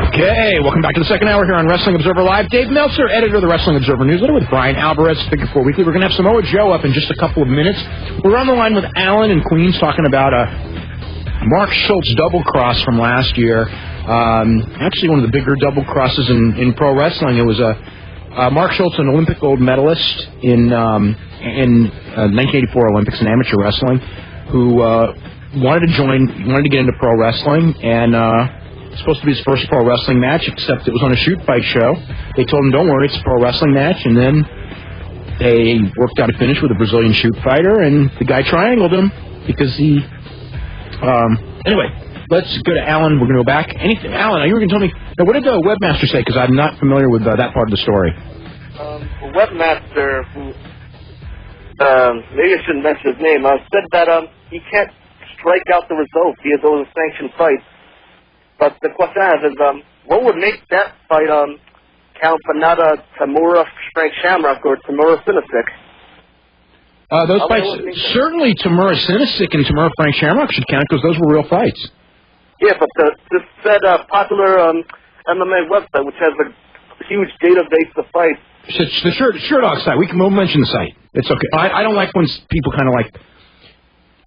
Okay, welcome back to the second hour here on Wrestling Observer Live. Dave Meltzer, editor of the Wrestling Observer Newsletter, with Bryan Alvarez, Figure 4 Weekly. We're going to have Samoa Joe up in just a couple of minutes. We're on the line with Alan in Queens talking about Mark Schultz double cross from last year. Actually, one of the bigger double crosses in pro wrestling. It was Mark Schultz, an Olympic gold medalist in 1984 Olympics in amateur wrestling, who wanted to get into pro wrestling, and it was supposed to be his first pro wrestling match, except it was on a shoot fight show. They told him, "Don't worry, it's a pro wrestling match," and then they worked out a finish with a Brazilian shoot fighter, and the guy triangled him because he. Anyway. Let's go to Alan. We're going to go back. Alan, you were going to tell me, now, what did the webmaster say? Because I'm not familiar with that part of the story. The webmaster, who, maybe I shouldn't mention his name, said that he can't strike out the result via those sanctioned fights. But the question I have is, what would make that fight count for not Tamura Frank Shamrock or Tamura Sinisic? Those fights, certainly Tamura Sinisic and Tamura Frank Shamrock should count because those were real fights. Yeah, but this said popular MMA website, which has a huge database of fights. It's the Sure Dog site. We'll mention the site. It's okay. I don't like when people kind of like,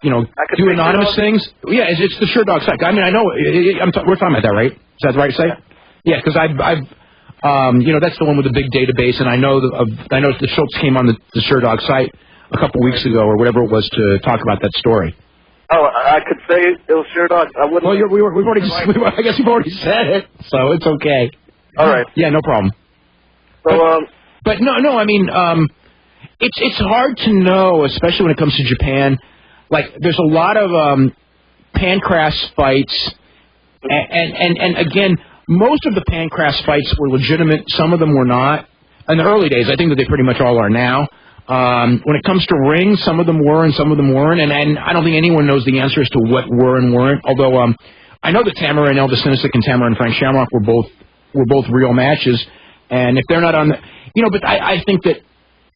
do anonymous things. Yeah, it's the Sure Dog site. I mean, I know we're talking about that, right? Is that the right site? Yeah, because I've that's the one with the big database, and I know the Schultz came on the Sure Dog site a couple weeks ago or whatever it was to talk about that story. Oh, I could say it was Sure Dog. I wouldn't. Well, I guess you've already said it, so it's okay. All right. Yeah, no problem. So, but no. I mean, it's hard to know, especially when it comes to Japan. Like, there's a lot of Pancras fights, and again, most of the Pancras fights were legitimate. Some of them were not. In the early days, I think that they pretty much all are now. When it comes to rings, some of them were and some of them weren't, and I don't think anyone knows the answer as to what were and weren't. Although I know that Tamara and Elvis Sinisic and Tamara and Frank Shamrock were both real matches, and if they're not on the, but I think that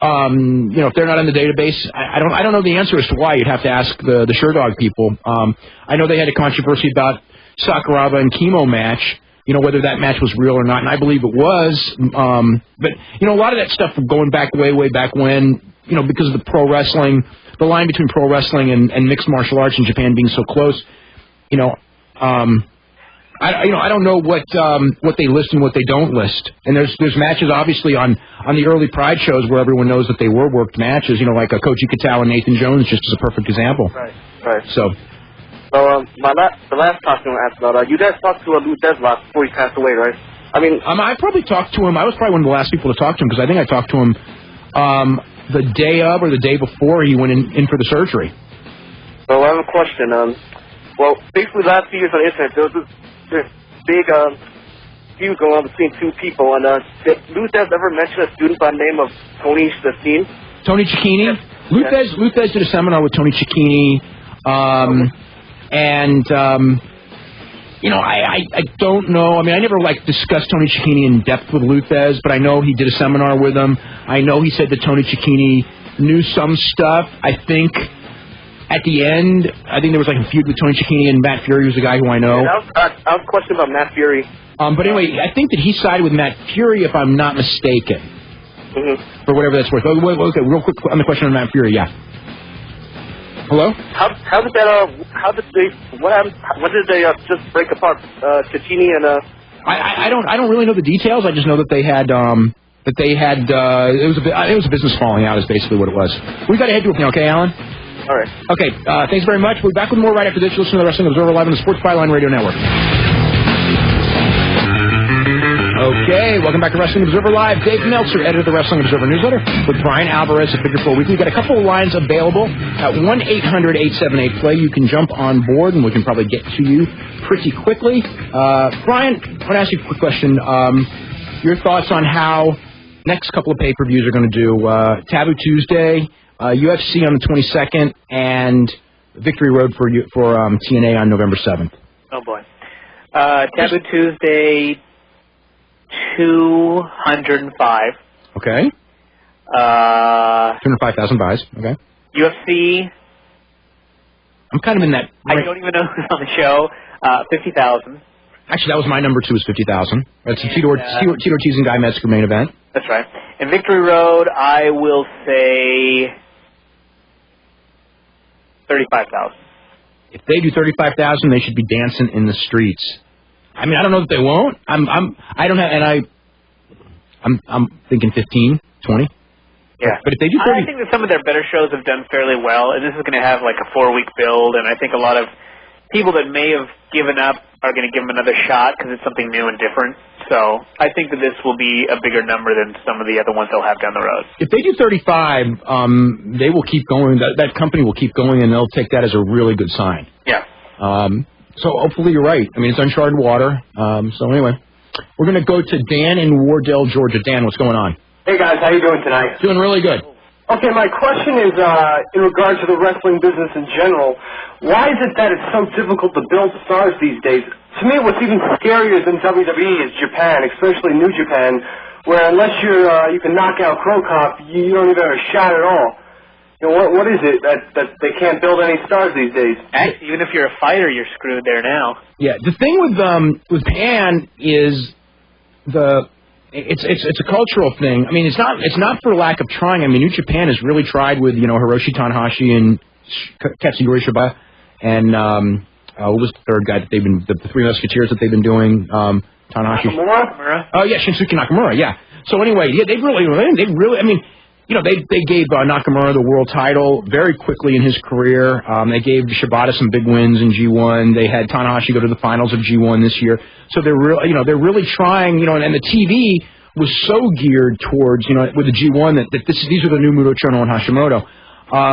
if they're not on the database, I don't know the answer as to why. You'd have to ask the Sure Dog people. I know they had a controversy about Sakuraba and Chemo match. Whether that match was real or not, and I believe it was. But, a lot of that stuff going back way back when, because of the pro wrestling, the line between pro wrestling and mixed martial arts in Japan being so close, I don't know what they list and what they don't list. And there's matches, obviously, on the early Pride shows where everyone knows that they were worked matches, like Koji Katawa and Nathan Jones, just as a perfect example. Right. So the last talking I asked about, you guys talked to Lou Deslocks before he passed away, right? I mean, I probably talked to him. I was probably one of the last people to talk to him because I think I talked to him the day of or the day before he went in for the surgery. So I have a question. Well, basically last few years on the internet, there was this big feud going on between two people, and did Luthez ever mention a student by the name of Tony Cicchini? Tony Cicchini? Yes. Luthez did a seminar with Tony Cicchini, I don't know. I mean, I never, discussed Tony Cicchini in depth with Luthez, but I know he did a seminar with him. I know he said that Tony Cicchini knew some stuff. I think at the end, there was, a feud with Tony Cicchini and Matt Fury, who's a guy who I know. Yeah, I was questioning about Matt Fury. But anyway, I think that he sided with Matt Fury, if I'm not mistaken. Mm-hmm. For whatever that's worth. Okay, real quick on the question on Matt Fury, yeah. Hello? How did they just break apart, Cicchini and I don't really know the details. I just know that they had it was a business falling out is basically what it was. We got to head to it now, okay, Alan? All right. Okay, thanks very much. We'll be back with more right after this. You listen to the Wrestling Observer Live on the Sports Byline Radio Network. Okay, welcome back to Wrestling Observer Live. Dave Meltzer, editor of the Wrestling Observer newsletter, with Bryan Alvarez at Figure 4 Weekly. We've got a couple of lines available at 1-800-878-PLAY. You can jump on board, and we can probably get to you pretty quickly. Bryan, I want to ask you a quick question. Your thoughts on how next couple of pay-per-views are going to do. Taboo Tuesday, UFC on the 22nd, and Victory Road for TNA on November 7th. Oh, boy. Taboo Tuesday... 205. Okay. 205,000 buys. Okay. UFC. I'm kind of in that. I don't even know who's on the show. 50,000. Actually, that was my number 2. Was 50,000. That's the Tito Ortiz and Guy Metzger main event. That's right. And Victory Road, I will say 35,000. If they do 35,000, they should be dancing in the streets. I mean, I don't know that they won't. I'm thinking 15, 20. Yeah. But if they do 30... I think that some of their better shows have done fairly well, and this is going to have a 4-week build, and I think a lot of people that may have given up are going to give them another shot because it's something new and different. So I think that this will be a bigger number than some of the other ones they'll have down the road. If they do 35, they will keep going. That company will keep going, and they'll take that as a really good sign. Yeah. So hopefully you're right. I mean, it's uncharted water. So anyway, we're going to go to Dan in Wardell, Georgia. Dan, what's going on? Hey, guys. How you doing tonight? Doing really good. Okay, my question is in regards to the wrestling business in general. Why is it that it's so difficult to build stars these days? To me, what's even scarier than WWE is Japan, especially New Japan, where unless you can knock out Crow Cop, you don't even have a shot at all. You know, what is it that they can't build any stars these days? Actually, even if you're a fighter, you're screwed there now. Yeah, the thing with Japan is it's a cultural thing. I mean, it's not for lack of trying. I mean, New Japan has really tried with Hiroshi Tanahashi and Katsuyori Shiba, and what was the third guy that they've been the Three Musketeers that they've been doing? Tanahashi. Nakamura. Oh yeah, Shinsuke Nakamura. Yeah. So anyway, yeah, they've really. I mean. They gave Nakamura the world title very quickly in his career. They gave Shibata some big wins in G1. They had Tanahashi go to the finals of G1 this year. So they're really trying, and the TV was so geared towards, with the G1 that these are the new Muto Chono and Hashimoto.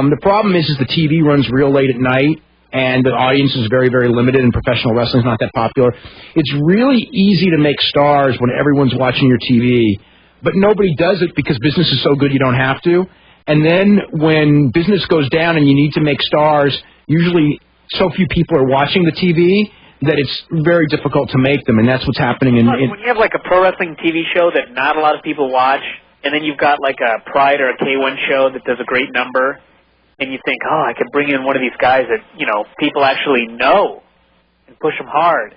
The problem is the TV runs real late at night, and the audience is very, very limited, and professional wrestling is not that popular. It's really easy to make stars when everyone's watching your TV. But nobody does it because business is so good you don't have to. And then when business goes down and you need to make stars, usually so few people are watching the TV that it's very difficult to make them, and that's what's happening. When you have a pro wrestling TV show that not a lot of people watch, and then you've got a Pride or a K1 show that does a great number, and you think, I could bring in one of these guys that people actually know and push them hard.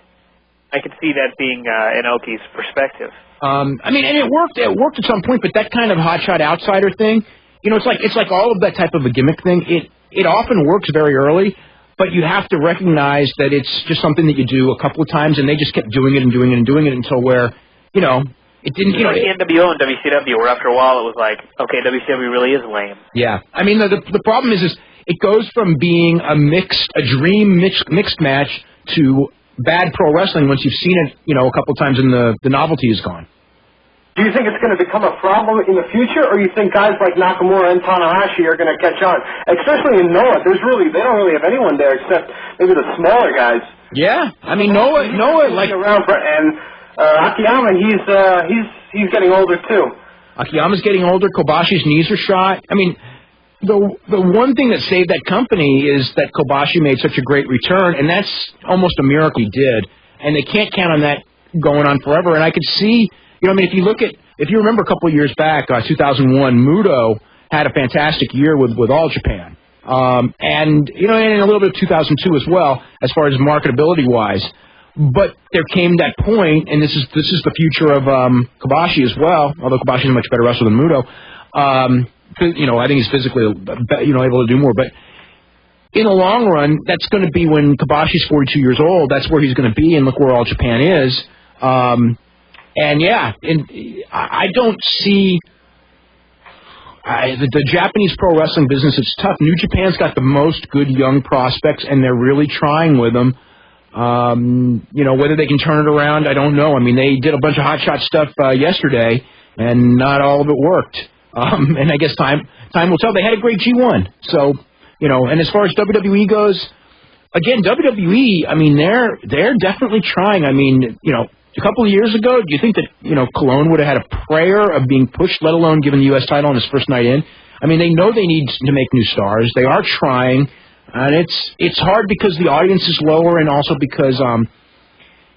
I could see that being Inoki's perspective. I mean, and it worked at some point, but that kind of hotshot outsider thing, it's like all of that type of a gimmick thing. It often works very early, but you have to recognize that it's just something that you do a couple of times, and they just kept doing it and doing it and doing it until where, it didn't, the NWO and WCW, where after a while it was like, okay, WCW really is lame. Yeah. I mean, the problem is it goes from being a dream mixed match to bad pro wrestling once you've seen it, a couple of times and the novelty is gone. Do you think it's going to become a problem in the future, or you think guys like Nakamura and Tanahashi are going to catch on? Especially in Noah, they don't really have anyone there except maybe the smaller guys. Yeah, I mean Noah around for, and Akiyama, he's getting older too. Akiyama's getting older. Kobashi's knees are shot. I mean, the one thing that saved that company is that Kobashi made such a great return, and that's almost a miracle he did. And they can't count on that going on forever. And I could see, if you remember a couple of years back, 2001, Muto had a fantastic year with All Japan. And a little bit of 2002 as well, as far as marketability-wise. But there came that point, and this is the future of Kobashi as well, although Kobashi is a much better wrestler than Muto. I think he's physically, able to do more. But in the long run, that's going to be when Kobashi's 42 years old. That's where he's going to be, and look where All Japan is. I don't see the Japanese pro wrestling business. It's tough. New Japan's got the most good young prospects, and they're really trying with them. Whether they can turn it around, I don't know. I mean, they did a bunch of hotshot stuff yesterday, and not all of it worked. And I guess time will tell. They had a great G1. So, and as far as WWE goes, again, WWE, I mean, they're definitely trying. I mean, a couple of years ago, do you think that, Colon would have had a prayer of being pushed, let alone given the U.S. title on his first night in? I mean, they know they need to make new stars. They are trying, and it's hard because the audience is lower, and also because,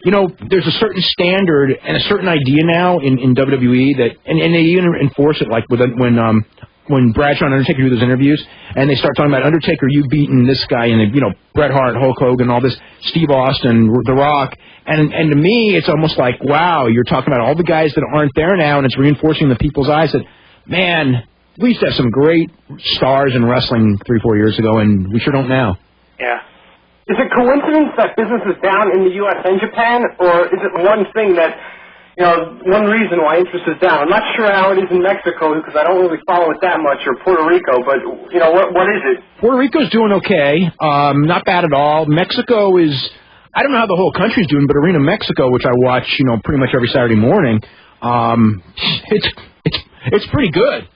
there's a certain standard and a certain idea now in WWE that, and they even enforce it, like when Bradshaw and Undertaker do those interviews, and they start talking about Undertaker, you beating this guy, and Bret Hart, Hulk Hogan, all this, Steve Austin, The Rock, and to me, it's almost like, wow, you're talking about all the guys that aren't there now, and it's reinforcing the people's eyes that, man, we used to have some great stars in wrestling 3-4 years ago, and we sure don't now. Yeah. Is it coincidence that business is down in the U.S. and Japan, or is it one thing that, one reason why interest is down? I'm not sure how it is in Mexico because I don't really follow it that much, or Puerto Rico, but, what is it? Puerto Rico's doing okay. Not bad at all. Mexico is, I don't know how the whole country's doing, but Arena Mexico, which I watch, pretty much every Saturday morning, it's pretty good.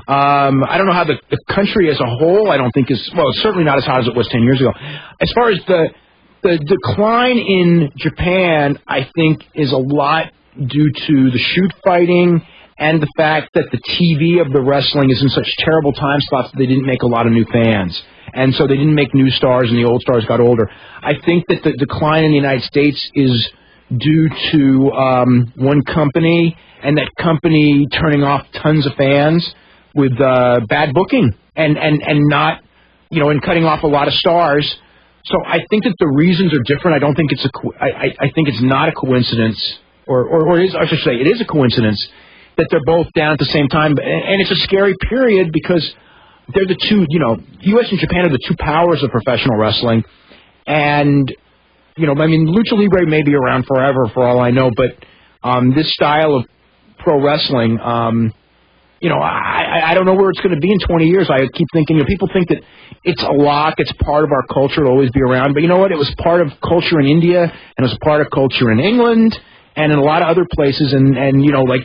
I don't know how the country as a whole, I don't think it's certainly not as hot as it was 10 years ago. As far as the decline in Japan, I think is a lot due to the shoot fighting and the fact that the TV of the wrestling is in such terrible time slots that they didn't make a lot of new fans. And so they didn't make new stars, and the old stars got older. I think that the decline in the United States is due to one company, and that company turning off tons of fans with bad booking and not, and cutting off a lot of stars. So I think that the reasons are different. I don't think I think it's not a coincidence, or it is, I should say, it is a coincidence that they're both down at the same time. And it's a scary period because they're the two, U.S. and Japan are the two powers of professional wrestling. And, Lucha Libre may be around forever for all I know, but this style of pro wrestling, I don't know where it's going to be in 20 years. I keep thinking, people think that it's a lock, it's part of our culture, it'll always be around. But you know what? It was part of culture in India, and it was part of culture in England, and in a lot of other places. And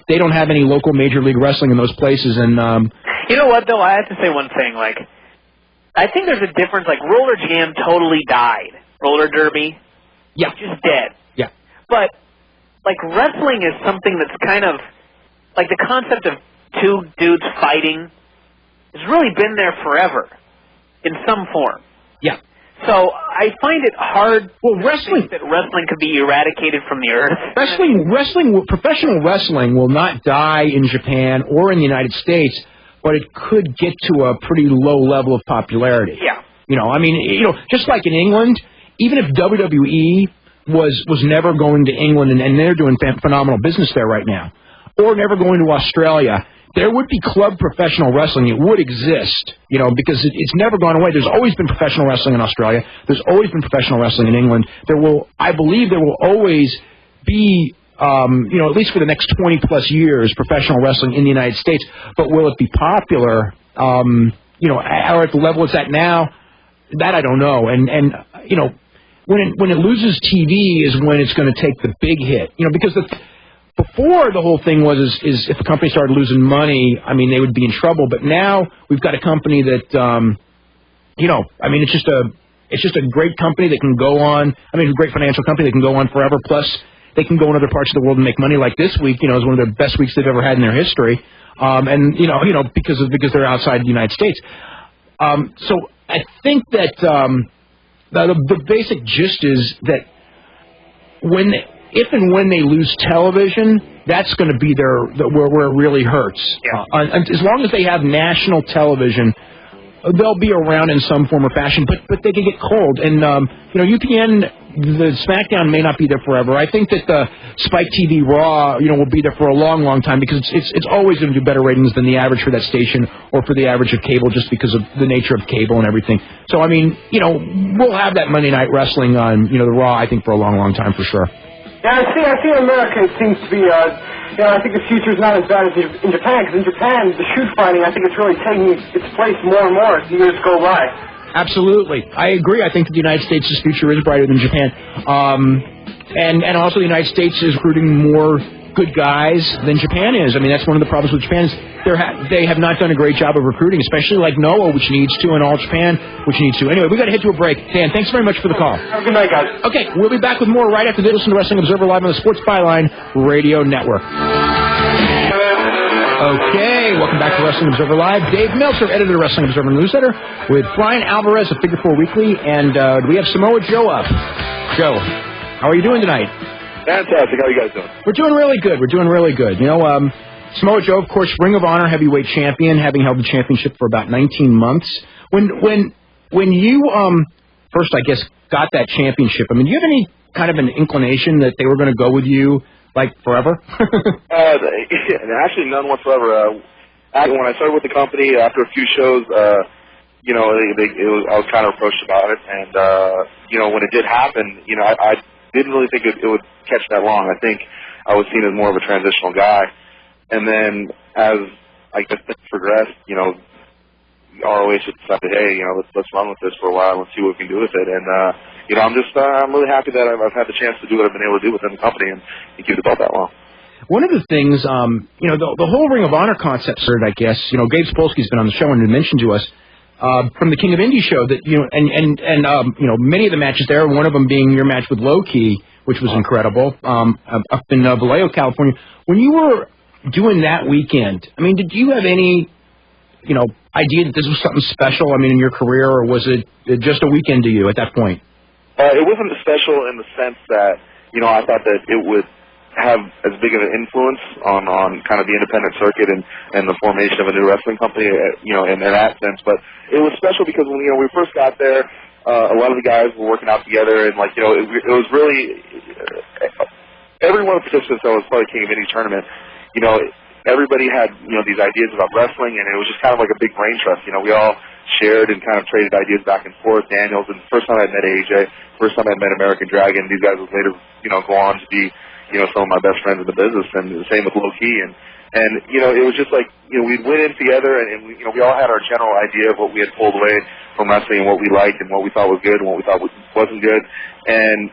they don't have any local Major League Wrestling in those places. And you know what, though? I have to say one thing. I think there's a difference. Roller Jam totally died. Roller Derby, just dead. Yeah. But wrestling is something that's kind of the concept of two dudes fighting has really been there forever in some form. Yeah. So I find it hard to think that wrestling could be eradicated from the earth. Professional wrestling will not die in Japan or in the United States, but it could get to a pretty low level of popularity. Yeah. Just like in England, even if WWE was never going to England, and they're doing phenomenal business there right now, or never going to Australia, there would be club professional wrestling. It would exist, because it's never gone away. There's always been professional wrestling in Australia. There's always been professional wrestling in England. I believe there will always be, at least for the next 20-plus years, professional wrestling in the United States. But will it be popular, or at the level it's at now? That I don't know. And when it loses TV is when it's going to take the big hit. Because before the whole thing was if a company started losing money, they would be in trouble. But now we've got a company that, it's just a great company that can go on. A great financial company that can go on forever. Plus, they can go in other parts of the world and make money. Like this week, you know, is one of the best weeks they've ever had in their history. And you know, because they're outside the United States. So I think that the basic gist is that if and when they lose television, that's going to be where it really hurts. Yeah. As long as they have national television, they'll be around in some form or fashion, but they can get cold. And you know, UPN, the SmackDown may not be there forever. I think that the Spike TV Raw, you know, will be there for a long, long time because it's always going to do better ratings than the average for that station or for the average of cable, just because of the nature of cable and everything. So I mean, you know, we'll have that Monday Night Wrestling on, you know, the Raw, I think, for a long, long time for sure. Yeah, I see in America it seems to be, you know, I think the future is not as bad as in Japan, because in Japan, the shoot fighting, I think it's really taking its place more and more as the years go by. Absolutely. I agree. I think that the United States' future is brighter than Japan. And also the United States is recruiting more good guys than Japan is. I mean, that's one of the problems with Japan is they have not done a great job of recruiting, especially like Noah, which needs to, and All Japan, which needs to. Anyway, we got to head to a break. Dan, thanks very much for the call. Have a good night, guys. Okay, we'll be back with more right after this. Listen to Wrestling Observer Live on the Sports Byline Radio Network. Okay, welcome back to Wrestling Observer Live. Dave Meltzer, editor of Wrestling Observer Newsletter, with Bryan Alvarez of Figure 4 Weekly, and we have Samoa Joe up. Joe, how are you doing tonight? Fantastic. How are you guys doing? We're doing really good. You know, Samoa Joe, of course, Ring of Honor heavyweight champion, having held the championship for about 19 months. When you first, I guess, got that championship, I mean, do you have any kind of an inclination that they were going to go with you, like, forever? Actually, none whatsoever. When I started with the company, after a few shows, you know, I was kind of approached about it, and you know, when it did happen, you know, I didn't really think it would catch that long. I think I was seen as more of a transitional guy. And then as I guess things progressed, you know, ROH decided, hey, you know, let's run with this for a while and see what we can do with it. And you know, I'm really happy that I've had the chance to do what I've been able to do within the company and keep the belt that long. One of the things, you know, the whole Ring of Honor concept started, I guess. You know, Gabe Spolsky's been on the show and mentioned to us from the King of Indie show that, you know, and you know, many of the matches there, one of them being your match with Low-Key, which was incredible, up in Vallejo, California. When you were doing that weekend, I mean, did you have any, you know, idea that this was something special, I mean, in your career, or was it just a weekend to you at that point? It wasn't special in the sense that, you know, I thought that it would have as big of an influence on kind of the independent circuit and the formation of a new wrestling company, you know, in that sense. But it was special because when, you know, we first got there, a lot of the guys were working out together, and, like, you know, it was really every one of the participants that was part of the King of Indie tournament, you know, everybody had, you know, these ideas about wrestling, and it was just kind of like a big brain trust. You know, we all shared and kind of traded ideas back and forth. Daniels, and the first time I met AJ, first time I met American Dragon, these guys would later, you know, go on to be, you know, some of my best friends in the business, and the same with Low-Key. And you know, it was just like, you know, we went in together, and we, you know, we all had our general idea of what we had pulled away from wrestling and what we liked and what we thought was good and what we thought wasn't good. And,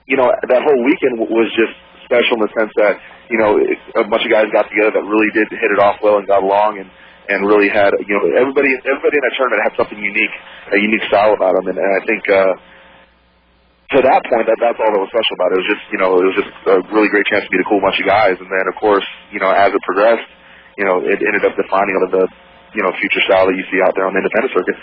you know, that whole weekend was just special in the sense that, you know, a bunch of guys got together that really did hit it off well and got along, and really had, you know, everybody in that tournament had something unique, a unique style about them. And I think, to that point, that's all that was special about it. It was just, you know, it was just a really great chance to meet a cool bunch of guys. And then, of course, you know, as it progressed, you know, it ended up defining the, you know, future style that you see out there on the independent circuit.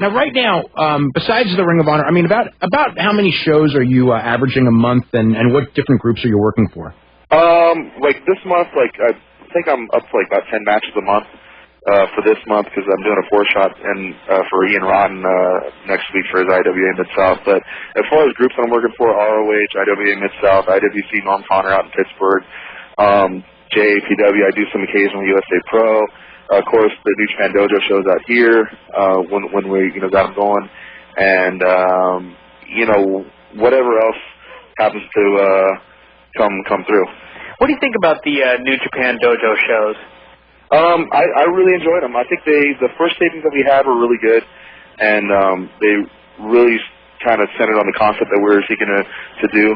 Now, right now, besides the Ring of Honor, I mean, about how many shows are you averaging a month, and what different groups are you working for? Like this month, like I think I'm up to like about 10 matches a month. For this month, because I'm doing a 4-shot and for Ian Rodden next week for his IWA Mid-South. But as far as groups I'm working for, ROH, IWA Mid-South, IWC Norm Connor out in Pittsburgh, JAPW, I do some occasional USA Pro. Of course, the New Japan Dojo shows out here when we, you know, got them going. And, you know, whatever else happens to come through. What do you think about the New Japan Dojo shows? I really enjoyed them. I think the first tapings that we had were really good, and they really kind of centered on the concept that we were seeking to do.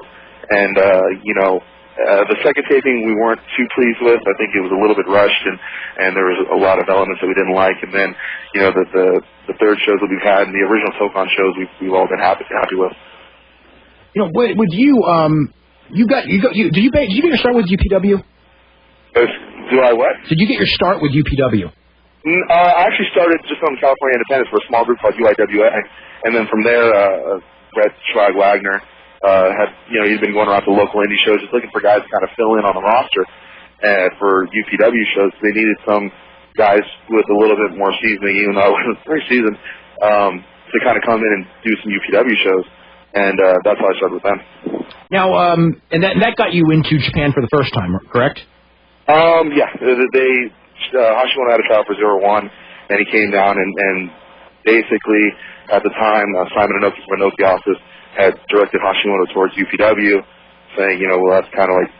And you know, the second taping we weren't too pleased with. I think it was a little bit rushed, and there was a lot of elements that we didn't like. And then, you know, the third shows that we've had and the original Tokon shows we've all been happy with. You know, with you, Did you get your start with UPW? Do I what? Did you get your start with UPW? I actually started just on California Independence for a small group called UIWA, and then from there, Brett Schwag-Wagner he'd been going around to local indie shows just looking for guys to kind of fill in on the roster for UPW shows. They needed some guys with a little bit more seasoning, even though I wasn't very seasoned, to kind of come in and do some UPW shows, and that's how I started with them. Now, and that got you into Japan for the first time, correct? Yeah. Hashimoto had a trial for 01, and he came down and basically, at the time, Simon Inoki from Inoki office had directed Hashimoto towards UPW, saying, well, that's kind of like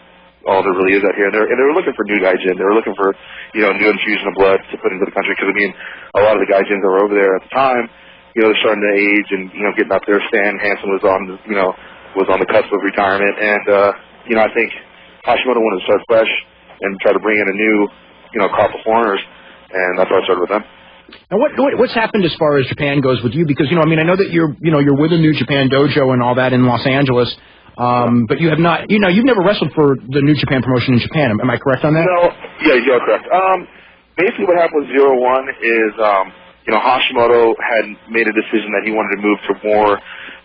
all there really is out here. And they were looking for new gaijin. They were looking for, new infusion of blood to put into the country. Because, a lot of the gaijins that were over there at the time, they're starting to age and, getting up there. Stan Hansen was on the cusp of retirement. And, I think Hashimoto wanted to start fresh and try to bring in a new, crop of foreigners. And that's how I started with them. Now, what's happened as far as Japan goes with you? Because, I know that you're with a New Japan dojo and all that in Los Angeles. But you have not, you've never wrestled for the New Japan promotion in Japan. Am I correct on that? No, yeah, you're correct. Basically what happened with 01 is, Hashimoto had made a decision that he wanted to move to more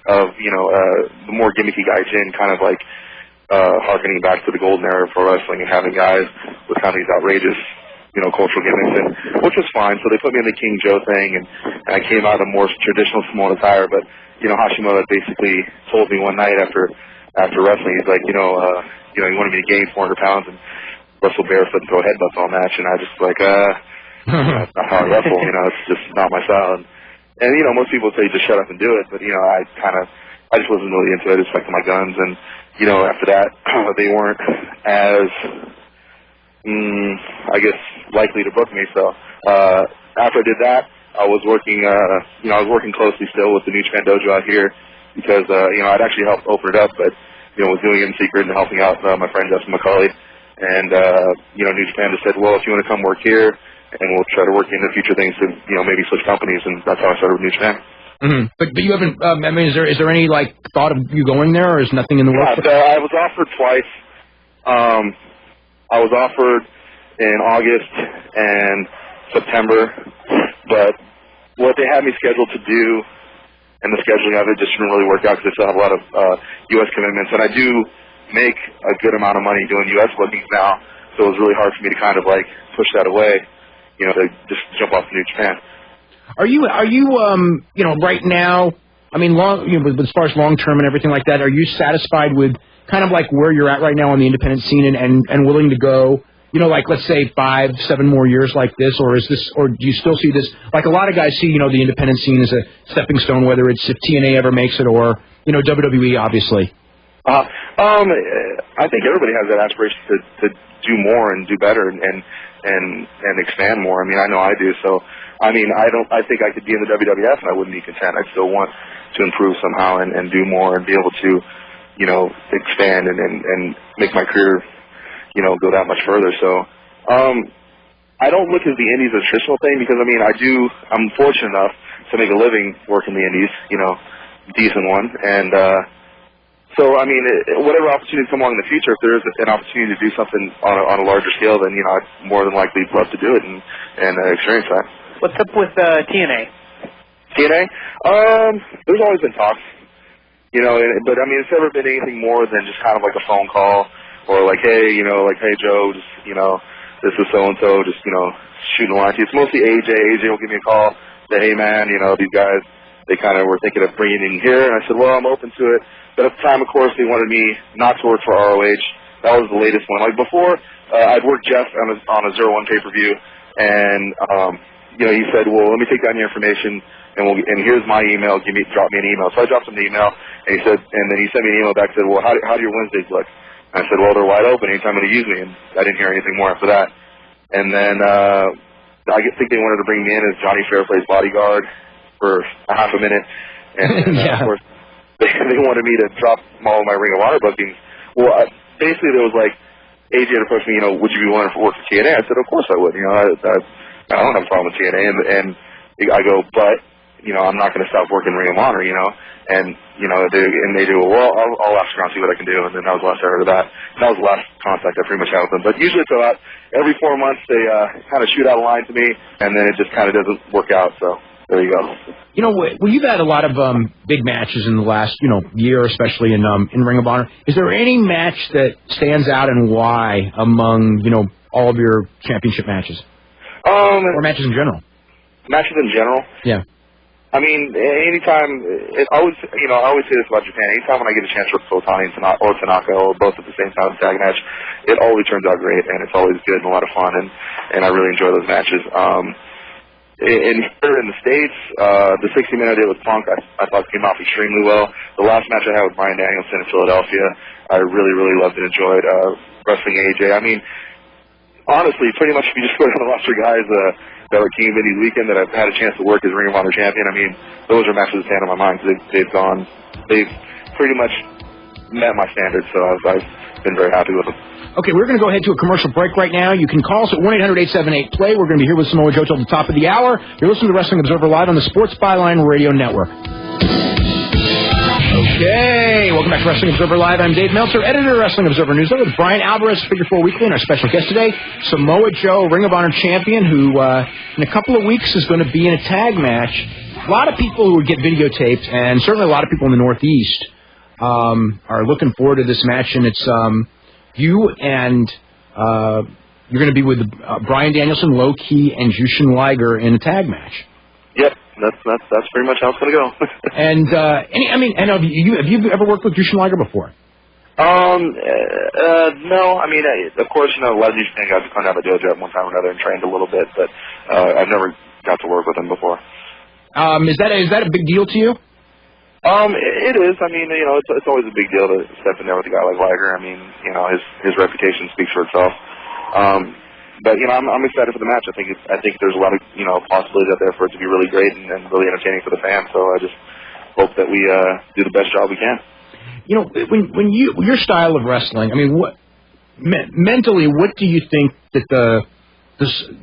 of, the more gimmicky gaijin, kind of like, harkening back to the golden era of pro wrestling and having guys with kind of these outrageous, cultural gimmicks, and which was fine. So they put me in the King Joe thing, and I came out of more traditional Samoan attire, but, Hashimoto basically told me one night after wrestling, he's like, he wanted me to gain 400 pounds and wrestle barefoot and throw headbutts all match, and I just like, that's not how I wrestle, it's just not my style. And most people say just shut up and do it, but, I just wasn't really into it, respecting my guns, and, after that, they weren't as, I guess, likely to book me, so, after I did that, I was working closely still with the New Japan Dojo out here because, I'd actually helped open it up, but, was doing it in secret and helping out my friend Justin McCauley. And, New Japan just said, well, if you want to come work here, and we'll try to work into future things to, maybe switch companies, and that's how I started with New Japan. Mm-hmm. But you haven't, is there any, thought of you going there, or is nothing in the works? I was offered twice. I was offered in August and September, but what they had me scheduled to do and the scheduling of it just didn't really work out because I still have a lot of U.S. commitments, and I do make a good amount of money doing U.S. bookings now, so it was really hard for me to kind of push that away, to just jump off to New Japan. Are you right now, as far as long term and everything like that, are you satisfied with kind of where you're at right now on the independent scene and willing to go, let's say 5-7 more years like this, or do you still see this, a lot of guys see, the independent scene as a stepping stone, whether it's if TNA ever makes it or, WWE, obviously? I think everybody has that aspiration to do more and do better and expand more. I know I do. So, I think I could be in the WWF and I wouldn't be content. I still want to improve somehow and do more and be able to, expand and make my career, go that much further. So, I don't look at the indies as a traditional thing because, I'm fortunate enough to make a living working the indies, decent one. And, whatever opportunities come along in the future, if there is an opportunity to do something on a larger scale, then, I'd more than likely love to do it and experience that. What's up with TNA? TNA? There's always been talks, but, it's never been anything more than just kind of like a phone call or hey, hey, Joe, just, this is so-and-so, just, shooting a line to you. It's mostly AJ. AJ will give me a call, say, hey, man, these guys, they kind of were thinking of bringing in here. And I said, well, I'm open to it. But at the time, of course, they wanted me not to work for ROH. That was the latest one. Before, I'd worked Jeff on a 01 pay-per-view, and, he said, well, let me take down your information, and here's my email. Drop me an email. So I dropped him the email, and then he sent me an email back and said, well, how do your Wednesdays look? And I said, well, they're wide open anytime they use me, and I didn't hear anything more after that. And then I think they wanted to bring me in as Johnny Fairplay's bodyguard for a half a minute, and of course, they wanted me to drop all of my Ring of Honor bookings. Well, basically there was AJ had approached me, would you be willing to work for TNA? I said, of course I would. I don't have a problem with TNA, and I go, but I'm not going to stop working Ring of Honor, and they do, well, I'll ask around, see what I can do, and then that was the last I heard of that. And that was the last contact I pretty much had with them. But usually it's about every 4 months they kind of shoot out a line to me, and then it just kind of doesn't work out. So there you go. Well, you've had a lot of big matches in the last year, especially in Ring of Honor. Is there any match that stands out, and why, among all of your championship matches, or matches in general? Matches in general? Yeah. I mean, anytime, I always say this about Japan. Anytime when I get a chance to work Otani or Tanaka, or both at the same time tag match, it always turns out great, and it's always good and a lot of fun, and I really enjoy those matches. And here in the States, the 60-minute I did with Punk, I thought came off extremely well. The last match I had with Bryan Danielson in Philadelphia, I really, really loved and enjoyed. Wrestling AJ, I mean, honestly, pretty much if you just go down the roster guys that were King of Indies weekend that I've had a chance to work as Ring of Honor champion, I mean, those are matches that stand in my mind because they've pretty much met my standards, so I've been very happy with them. Okay, we're going to go ahead to a commercial break right now. You can call us at 1-800-878-PLAY. We're going to be here with Samoa Joe till the top of the hour. You're listening to Wrestling Observer Live on the Sports Byline Radio Network. Okay, welcome back to Wrestling Observer Live. I'm Dave Meltzer, editor of Wrestling Observer Newsletter, with Bryan Alvarez, Figure 4 Weekly, and our special guest today, Samoa Joe, Ring of Honor champion, who in a couple of weeks is going to be in a tag match. A lot of people who would get videotaped, and certainly a lot of people in the Northeast, are looking forward to this match, and it's you and you're going to be with Bryan Danielson, Low Key, and Jushin Liger in a tag match. Yep. That's pretty much how it's going to go. And have you ever worked with Jushin Liger before? No. I mean, of course, a lot of these things guys have come down the dojo at one time or another and trained a little bit, but I've never got to work with him before. Is that a big deal to you? It is. I mean, it's always a big deal to step in there with a guy like Liger. I mean, his reputation speaks for itself. But I'm excited for the match. I think there's a lot of possibilities out there for it to be really great and really entertaining for the fans. So I just hope that we do the best job we can. When your style of wrestling, I mean, mentally, what do you think that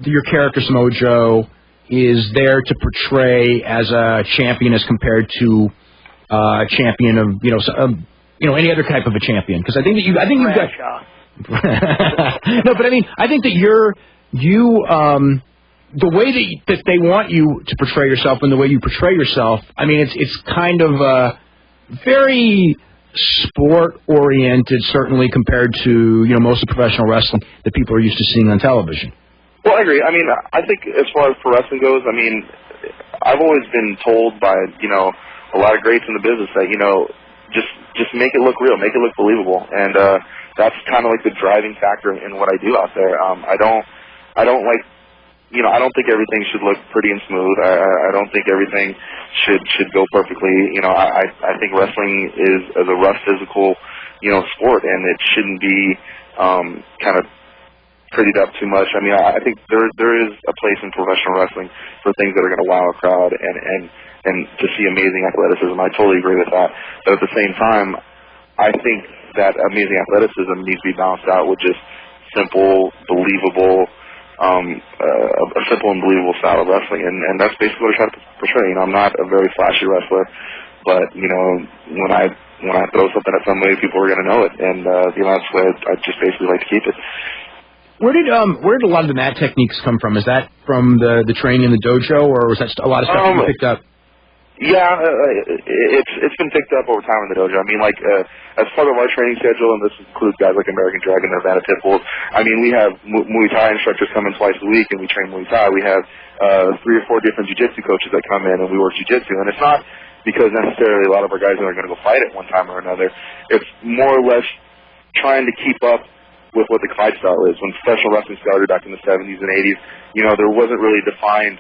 your character Samoa Joe is there to portray as a champion as compared to a champion of any other type of a champion? Because I think you've got. No, but I mean, I think that the way that they want you to portray yourself and the way you portray yourself, I mean, it's kind of very sport-oriented, certainly compared to, most of professional wrestling that people are used to seeing on television. Well, I agree. I mean, I think as far as pro wrestling goes, I mean, I've always been told by, a lot of greats in the business that, just make it look real, make it look believable. And, that's kind of like the driving factor in what I do out there. I don't think everything should look pretty and smooth. I don't think everything should go perfectly. I think wrestling is a rough physical, sport, and it shouldn't be kind of prettied up too much. I mean, I think there is a place in professional wrestling for things that are going to wow a crowd and to see amazing athleticism. I totally agree with that. But at the same time, I think that amazing athleticism needs to be balanced out with just simple, believable, a simple and believable style of wrestling, and that's basically what I try to portray. I'm not a very flashy wrestler, but when I throw something at somebody, people are going to know it, and that's the way I just basically like to keep it. Where did a lot of the mat techniques come from? Is that from the training in the dojo, or was that a lot of stuff you picked up? Yeah, it's been picked up over time in the dojo. I mean, as part of our training schedule, and this includes guys like American Dragon and Havana Pitbulls, I mean, we have Muay Thai instructors come in twice a week, and we train Muay Thai. We have 3 or 4 different jiu-jitsu coaches that come in, and we work jiu-jitsu. And it's not because necessarily a lot of our guys are going to go fight at one time or another. It's more or less trying to keep up with what the fight style is. When professional wrestling started back in the 70s and 80s, there wasn't really defined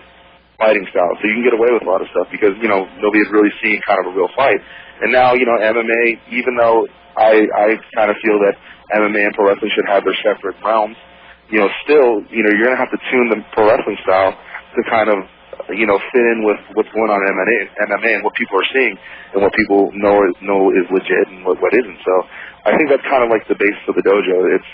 fighting style, so you can get away with a lot of stuff because nobody had really seen kind of a real fight. And now MMA, even though I kind of feel that MMA and pro wrestling should have their separate realms, still you're going to have to tune the pro wrestling style to kind of fit in with what's going on in MMA and what people are seeing and what people know is legit and what isn't. So I think that's kind of like the basis of the dojo. It's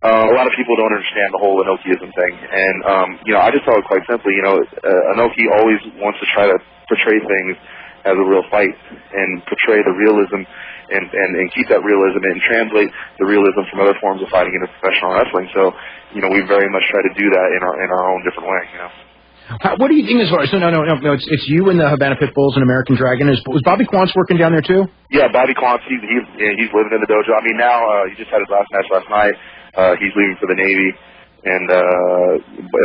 a lot of people don't understand the whole Inokiism thing, and I just tell it quite simply. Inoki always wants to try to portray things as a real fight and portray the realism and keep that realism and translate the realism from other forms of fighting into professional wrestling. So, we very much try to do that in our own different way, What do you think as far as, no, it's you and the Havana Pitbulls and American Dragon. Was Bobby Quance working down there too? Yeah, Bobby Quance, he's living in the dojo. I mean, now he just had his last match last night. He's leaving for the Navy. And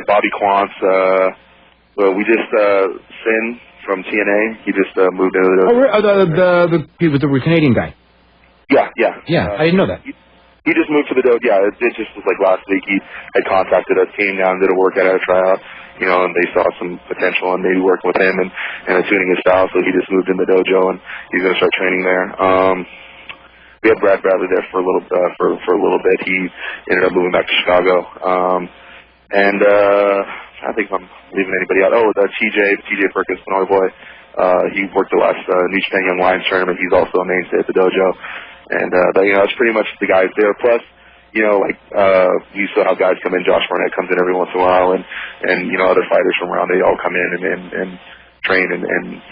Bobby Quance, we just, Sin from TNA, he just moved into the dojo. The Canadian guy. Yeah. I didn't know that. He just moved to the dojo. Yeah, it just was like last week. He had contacted us, came down, did a workout at a tryout, and they saw some potential and maybe working with him and tuning his style. So he just moved in the dojo and he's going to start training there. We had Brad Bradley there for a little bit. He ended up moving back to Chicago. I think I'm leaving anybody out. TJ Perkins, Pinoy Boy. He worked the last New Japan Young Lions tournament. He's also a mainstay at the dojo. And, that's pretty much the guys there. Plus, you saw how guys come in. Josh Barnett comes in every once in a while, and other fighters from around, they all come in and train and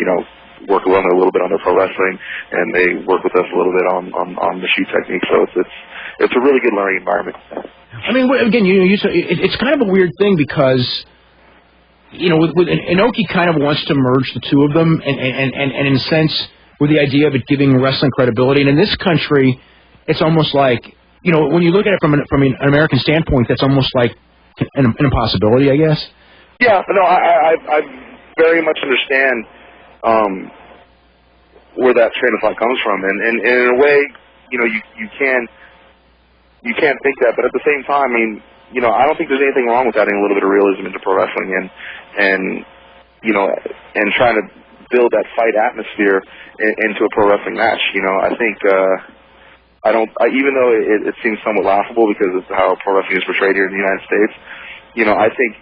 work along a little bit on their pro wrestling, and they work with us a little bit on the shoot technique. So it's a really good learning environment. I mean, again, it's kind of a weird thing because, Inoki kind of wants to merge the two of them, and in a sense, with the idea of it giving wrestling credibility. And in this country, it's almost like, when you look at it from an American standpoint, that's almost like an impossibility, I guess. Yeah, no, I very much understand where that train of thought comes from, and in a way, you can't think that, but at the same time, I mean, I don't think there's anything wrong with adding a little bit of realism into pro wrestling and trying to build that fight atmosphere into a pro wrestling match. I think even though it seems somewhat laughable because of how pro wrestling is portrayed here in the United States, I think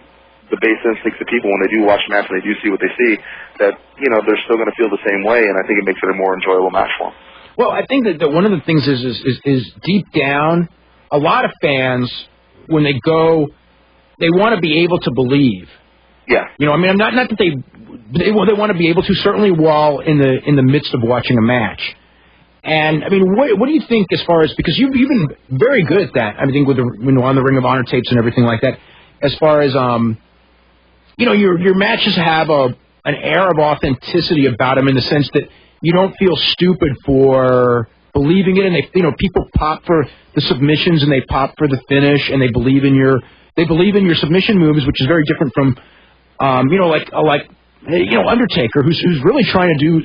the base instincts of people when they do watch a match and they do see what they see, that they're still going to feel the same way, and I think it makes it a more enjoyable match for them. Well, I think that one of the things is deep down, a lot of fans, when they go, they want to be able to believe. Yeah. I mean, not that they want to be able to, certainly while in the midst of watching a match. And I mean, what do you think as far as, because you've been very good at that, I think with on the Ring of Honor tapes and everything like that, as far as your matches have an air of authenticity about them in the sense that you don't feel stupid for believing it, and people pop for the submissions and they pop for the finish, and they believe in your submission moves, which is very different from Undertaker, who's really trying to do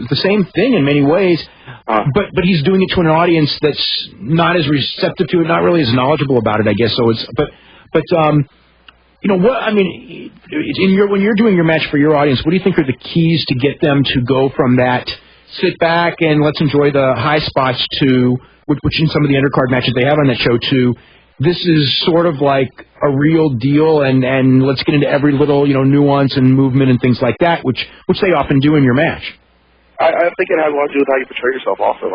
the same thing in many ways, but he's doing it to an audience that's not as receptive to it, not really as knowledgeable about it, I guess. So when you're doing your match for your audience, what do you think are the keys to get them to go from that sit back and let's enjoy the high spots to, which in some of the undercard matches they have on that show, to this is sort of like a real deal, and let's get into every little nuance and movement and things like that, which they often do in your match. I think it has a lot to do with how you portray yourself also.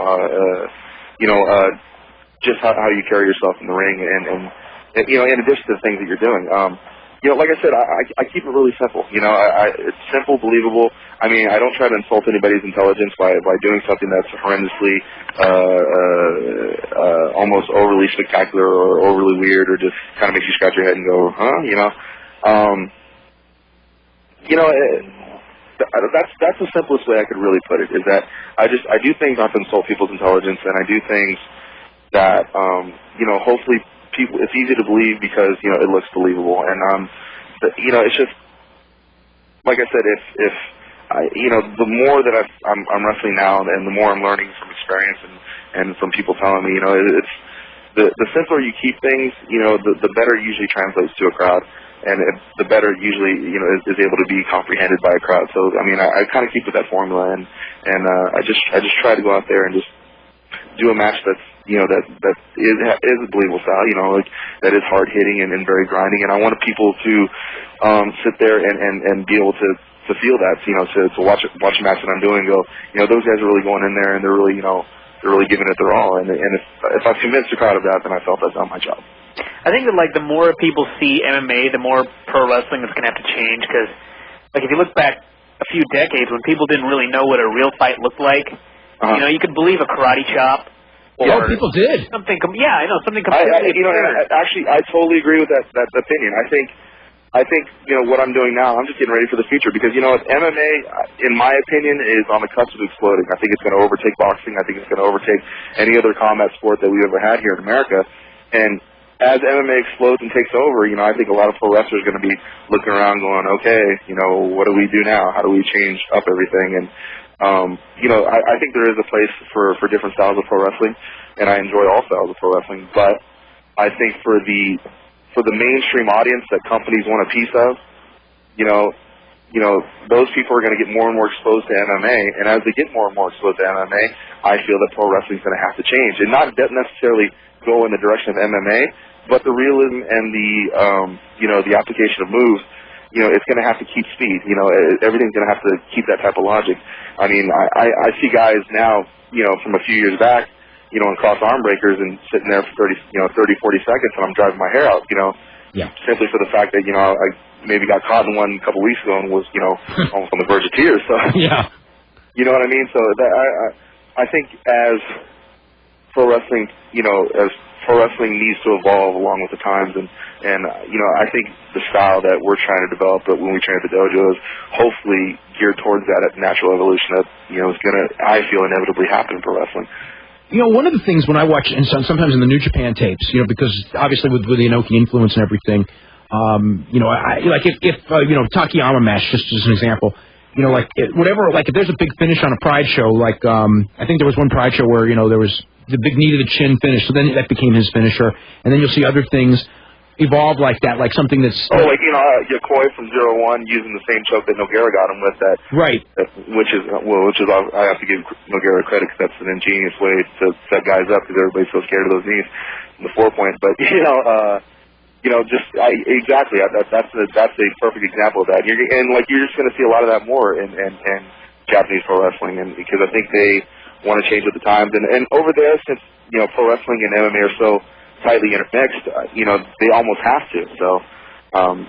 Just how you carry yourself in the ring, and in addition to the things that you're doing. Like I said, I keep it really simple. It's simple, believable. I mean, I don't try to insult anybody's intelligence by doing something that's horrendously, almost overly spectacular or overly weird, or just kind of makes you scratch your head and go, huh? That's the simplest way I could really put it. Is that I do things not to insult people's intelligence, and I do things that hopefully people, it's easy to believe because it looks believable, and it's just like I said, if the more that I'm wrestling now, and the more I'm learning from experience and from people telling me, it's the simpler you keep things, the better it usually translates to a crowd, and the better it usually is able to be comprehended by a crowd. So I mean, I kind of keep with that formula, and I just try to go out there and just do a match that's that is a believable style, that is hard hitting and very grinding, and I want people to sit there and be able to feel that, to watch a match that I'm doing, and go, those guys are really going in there, and they're really giving it their all, and if I've convinced the crowd of that, then I felt I've done my job. I think that the more people see MMA, the more pro wrestling is going to have to change, because if you look back a few decades when people didn't really know what a real fight looked like. You know, you could believe a karate chop. Or people did. Something completely absurd. Actually, I totally agree with that opinion. I think what I'm doing now, I'm just getting ready for the future because MMA, in my opinion, is on the cusp of exploding. I think it's going to overtake boxing. I think it's going to overtake any other combat sport that we've ever had here in America. And as MMA explodes and takes over, I think a lot of pro wrestlers are going to be looking around going, okay, what do we do now? How do we change up everything? And I think there is a place for different styles of pro wrestling, and I enjoy all styles of pro wrestling. But I think for the mainstream audience that companies want a piece of, those people are going to get more and more exposed to MMA. And as they get more and more exposed to MMA, I feel that pro wrestling is going to have to change, and not necessarily go in the direction of MMA, but the realism and the application of moves. It's going to have to keep speed. Everything's going to have to keep that type of logic. I mean, I see guys now, from a few years back, in cross arm breakers and sitting there for 30, 40 seconds, and I'm driving my hair out, simply for the fact that, I maybe got caught in one a couple weeks ago and was, almost on the verge of tears. So, you know what I mean? So I think as pro wrestling, as pro wrestling needs to evolve along with the times, and I think the style that we're trying to develop when we train at the dojo is hopefully geared towards that natural evolution that is going to, I feel, inevitably happen in pro wrestling. One of the things when I watch, and sometimes in the New Japan tapes, because obviously with the Inoki influence and everything, if Takayama match, just as an example, if there's a big finish on a Pride show, I think there was one Pride show where there was the big knee to the chin finish, so then that became his finisher, and then you'll see other things evolve like that, like something that's Yokoi from 0-1 using the same choke that Nogueira got him with, which is I have to give Nogueira credit because that's an ingenious way to set guys up because everybody's so scared of those knees in the 4 points. But exactly, that's a perfect example of that. You're just going to see a lot of that more in Japanese pro wrestling, and because I think they want to change with the times, and over there, since pro wrestling and MMA are so tightly intermixed, they almost have to. So,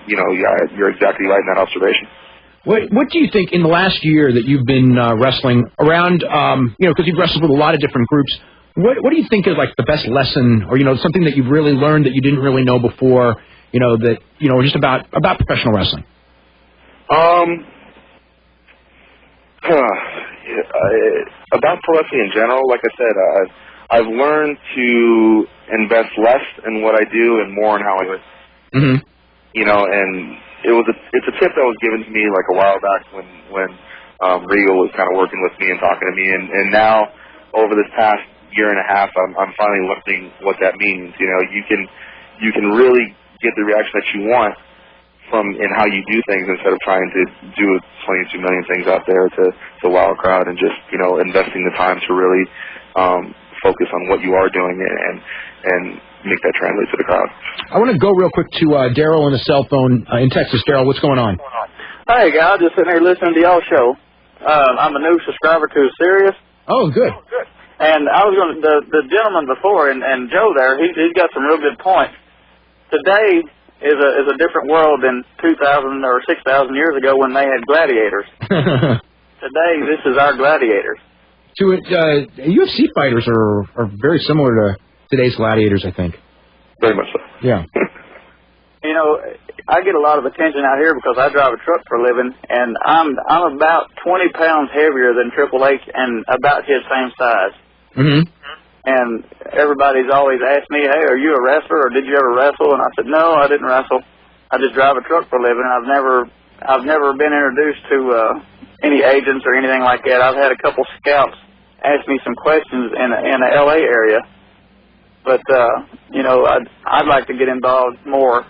you're exactly right in that observation. What do you think in the last year that you've been wrestling around, because you've wrestled with a lot of different groups, what do you think is like the best lesson, or, something that you've really learned that you didn't really know before, just about professional wrestling? About pro wrestling in general, like I said, I've learned to invest less in what I do and more in how I do it. Mm-hmm. And it's a tip that was given to me like a while back when Regal was kind of working with me and talking to me, and now over this past year and a half, I'm finally learning what that means. You can really get the reaction that you want in how you do things instead of trying to do 22 million things out there to wow a crowd, and just investing the time to really focus on what you are doing and make that translate to the crowd. I want to go real quick to Daryl on the cell phone in Texas. Daryl, what's going on? Hey, guys, just sitting here listening to y'all show. I'm a new subscriber to Sirius. Oh, good. And I was going to, the gentleman before, and Joe there, he's got some real good points. Today is a different world than 2,000 or 6,000 years ago when they had gladiators. Today, this is our gladiators. UFC fighters are very similar to today's gladiators, I think. Very much so. Yeah. I get a lot of attention out here because I drive a truck for a living, and I'm about 20 pounds heavier than Triple H and about his same size. Mm-hmm. And everybody's always asked me, hey, are you a wrestler, or did you ever wrestle? And I said, no, I didn't wrestle. I just drive a truck for a living. I've never been introduced to any agents or anything like that. I've had a couple scouts ask me some questions in the L.A. area. But, I'd like to get involved more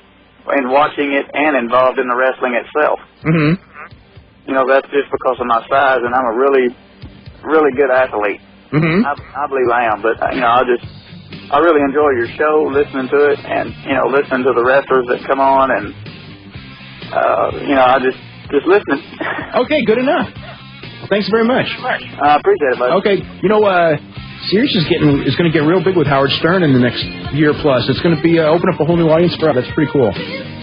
in watching it and involved in the wrestling itself. Mm-hmm. That's just because of my size, and I'm a really, really good athlete. Mm-hmm. I believe I am, but, I really enjoy your show, listening to it, and, listening to the wrestlers that come on, and, I just listening. Okay, good enough. Well, thanks very much. I appreciate it, buddy. Okay, Sirius is going to get real big with Howard Stern in the next year plus. It's going to be open up a whole new audience for us. That's pretty cool.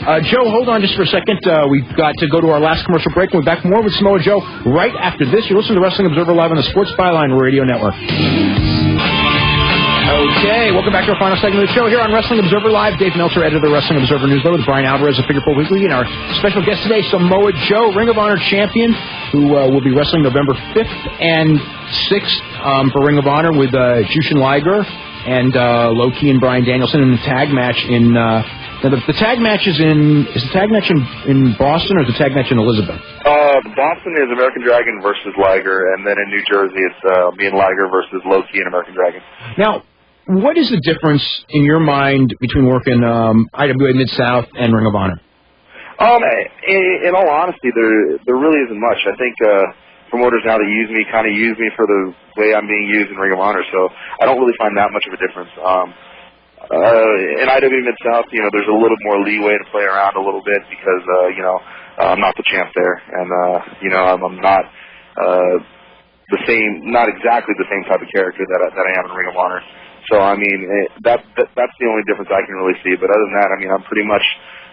Joe, hold on just for a second. We've got to go to our last commercial break. We'll be back more with Samoa Joe right after this. You're listening to Wrestling Observer Live on the Sports Byline Radio Network. Okay, welcome back to our final segment of the show here on Wrestling Observer Live. Dave Meltzer, editor of the Wrestling Observer newsletter, with Bryan Alvarez of Figure 4 Weekly, and our special guest today, Samoa Joe, Ring of Honor champion, who will be wrestling November 5th and 6th for Ring of Honor with Jushin Liger and Low-Ki and Bryan Danielson in the tag match in... the tag match is the tag match in Boston, or is the tag match in Elizabeth? Boston is American Dragon versus Liger, and then in New Jersey it's me and Liger versus Low-Ki and American Dragon. Now, what is the difference in your mind between working IWA Mid-South and Ring of Honor? In all honesty, there really isn't much. I think promoters now that use me kind of use me for the way I'm being used in Ring of Honor, so I don't really find that much of a difference. In IWA Mid-South, there's a little more leeway to play around a little bit because, I'm not the champ there, and, I'm not the same, not exactly the same type of character that I am in Ring of Honor. So, I mean, that's the only difference I can really see. But other than that, I mean, I'm pretty much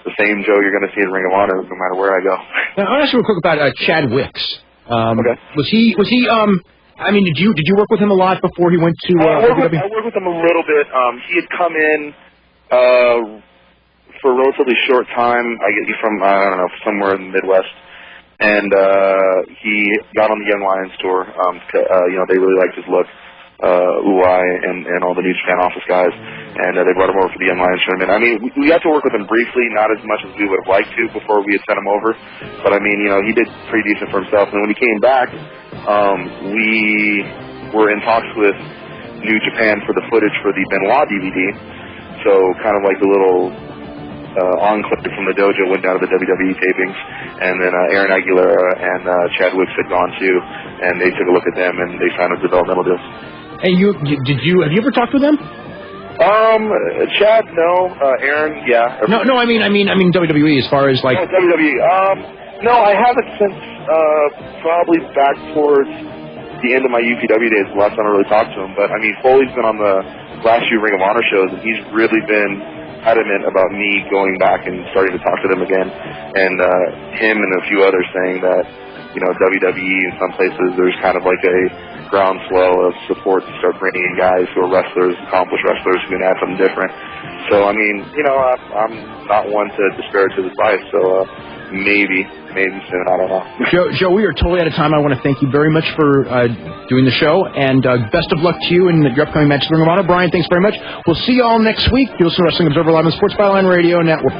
the same Joe you're going to see in Ring of Honor no matter where I go. Now, I want to ask you real quick about Chad Wicks. Okay. Was he? I mean, did you work with him a lot before he went to? I worked with him a little bit. He had come in for a relatively short time. I get you from somewhere in the Midwest, and he got on the Young Lions tour. They really liked his look. Uai and all the New Japan office guys, and they brought him over for the Young Lions tournament. I mean, we got to work with him briefly, not as much as we would have liked to before we had sent him over, but I mean, he did pretty decent for himself. And when he came back, we were in talks with New Japan for the footage for the Benoit DVD, so kind of like the little enclave from the dojo went down to the WWE tapings, and then Aaron Aguilera and Chad Wicks had gone too, and they took a look at them and they signed a developmental deal. And have you ever talked with them? Chad, no. Aaron, yeah. No, I mean WWE as far as like. Oh, WWE. No, I haven't since probably back towards the end of my UPW days. The last time I really talked to him, but I mean, Foley's been on the last few Ring of Honor shows, and he's really been adamant about me going back and starting to talk to them again, and him and a few others saying that WWE in some places there's kind of like a groundswell of support to start bringing in guys who are wrestlers, accomplished wrestlers who can add something different. So I mean, I'm not one to disparage his advice. So maybe soon. I don't know. Joe, we are totally out of time. I want to thank you very much for doing the show, and best of luck to you in your upcoming match with Ring of Honor. Bryan, thanks very much. We'll see you all next week. You'll listen to Wrestling Observer Live on the Sports Byline Radio Network.